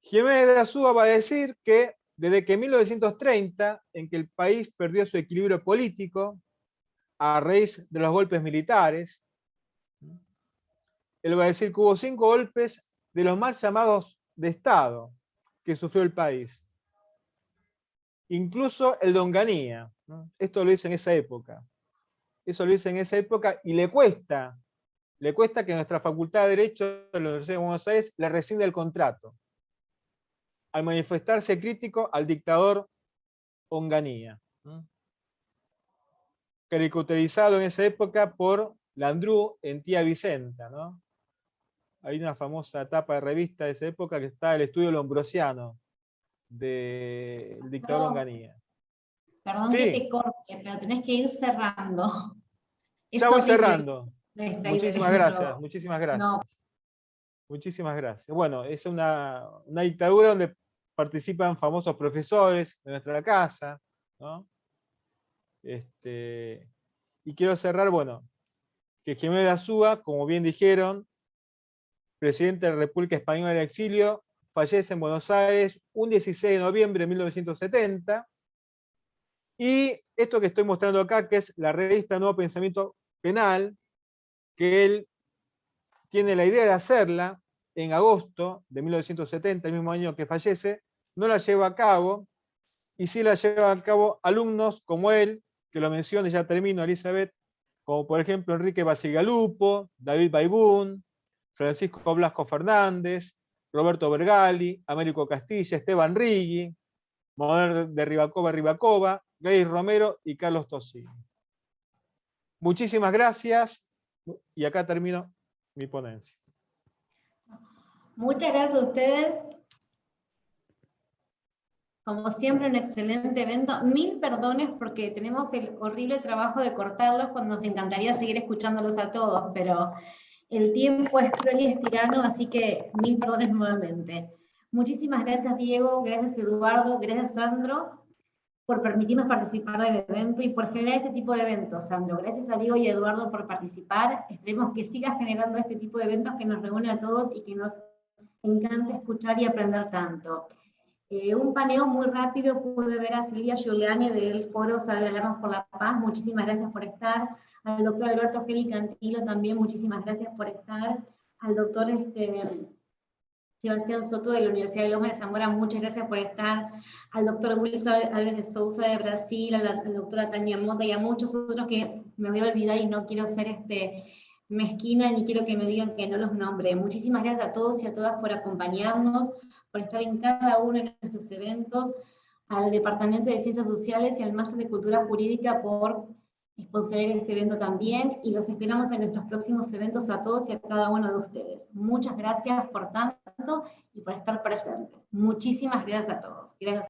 Jiménez de Azúa va a decir que desde que en 1930, en que el país perdió su equilibrio político a raíz de los golpes militares, él va a decir que hubo 5 golpes de los mal llamados de Estado que sufrió el país. Incluso el de Onganía, ¿no? Esto lo dice en esa época. Eso lo dice en esa época y le cuesta que nuestra Facultad de Derecho de la Universidad de Buenos Aires le rescinde el contrato, al manifestarse crítico al dictador Onganía, ¿no?, caricaturizado en esa época por Landru en Tía Vicenta, ¿no? Hay una famosa tapa de revista de esa época que está el estudio lombrosiano del dictador Onganía. Perdón Sí. que te corte, pero tenés que ir cerrando. Ya Es voy horrible cerrando. nuestra Muchísimas idea, gracias, pero muchísimas gracias. no. Muchísimas gracias. Bueno, es una dictadura donde participan famosos profesores de nuestra casa, ¿no? Y quiero cerrar, bueno, que Jiménez de Azúa, como bien dijeron, presidente de la República Española del exilio, fallece en Buenos Aires un 16 de noviembre de 1970. Y esto que estoy mostrando acá, que es la revista Nuevo Pensamiento Penal, que él tiene la idea de hacerla en agosto de 1970, el mismo año que fallece, no la lleva a cabo, y sí la lleva a cabo alumnos como él, que lo menciona, y ya termino, Elizabeth, como por ejemplo Enrique Basigalupo, David Baigún, Francisco Blasco Fernández, Roberto Bergali, Américo Castilla, Esteban Riggi, Manuel de Ribacova, Gay Romero y Carlos Tosini. Muchísimas gracias, y acá termino mi ponencia. Muchas gracias a ustedes. Como siempre, un excelente evento. 1000 perdones porque tenemos el horrible trabajo de cortarlos cuando nos encantaría seguir escuchándolos a todos, pero el tiempo es cruel y es tirano, así que 1000 perdones nuevamente. Muchísimas gracias, Diego, gracias, Eduardo, gracias, Sandro. por permitirnos participar del evento y por generar este tipo de eventos, Sandro. Gracias a Diego y a Eduardo por participar. Esperemos que sigas generando este tipo de eventos que nos reúnen a todos y que nos encanta escuchar y aprender tanto. Un paneo muy rápido, pude ver a Silvia Giuliani del Foro Salve Alarmas por la Paz, muchísimas gracias por estar. Al doctor Alberto Geli Cantilo también, muchísimas gracias por estar. Al doctor Sebastián Soto de la Universidad de Lomas de Zamora, muchas gracias por estar. Al doctor Wilson Alves de Souza de Brasil, a la doctora Tania Mota y a muchos otros que me voy a olvidar y no quiero ser mezquina ni quiero que me digan que no los nombre. Muchísimas gracias a todos y a todas por acompañarnos, por estar en cada uno de nuestros eventos, al Departamento de Ciencias Sociales y al Máster de Cultura Jurídica por sponsorar este evento también, y los esperamos en nuestros próximos eventos a todos y a cada uno de ustedes. Muchas gracias por tanto y por estar presentes. Muchísimas gracias a todos. Gracias.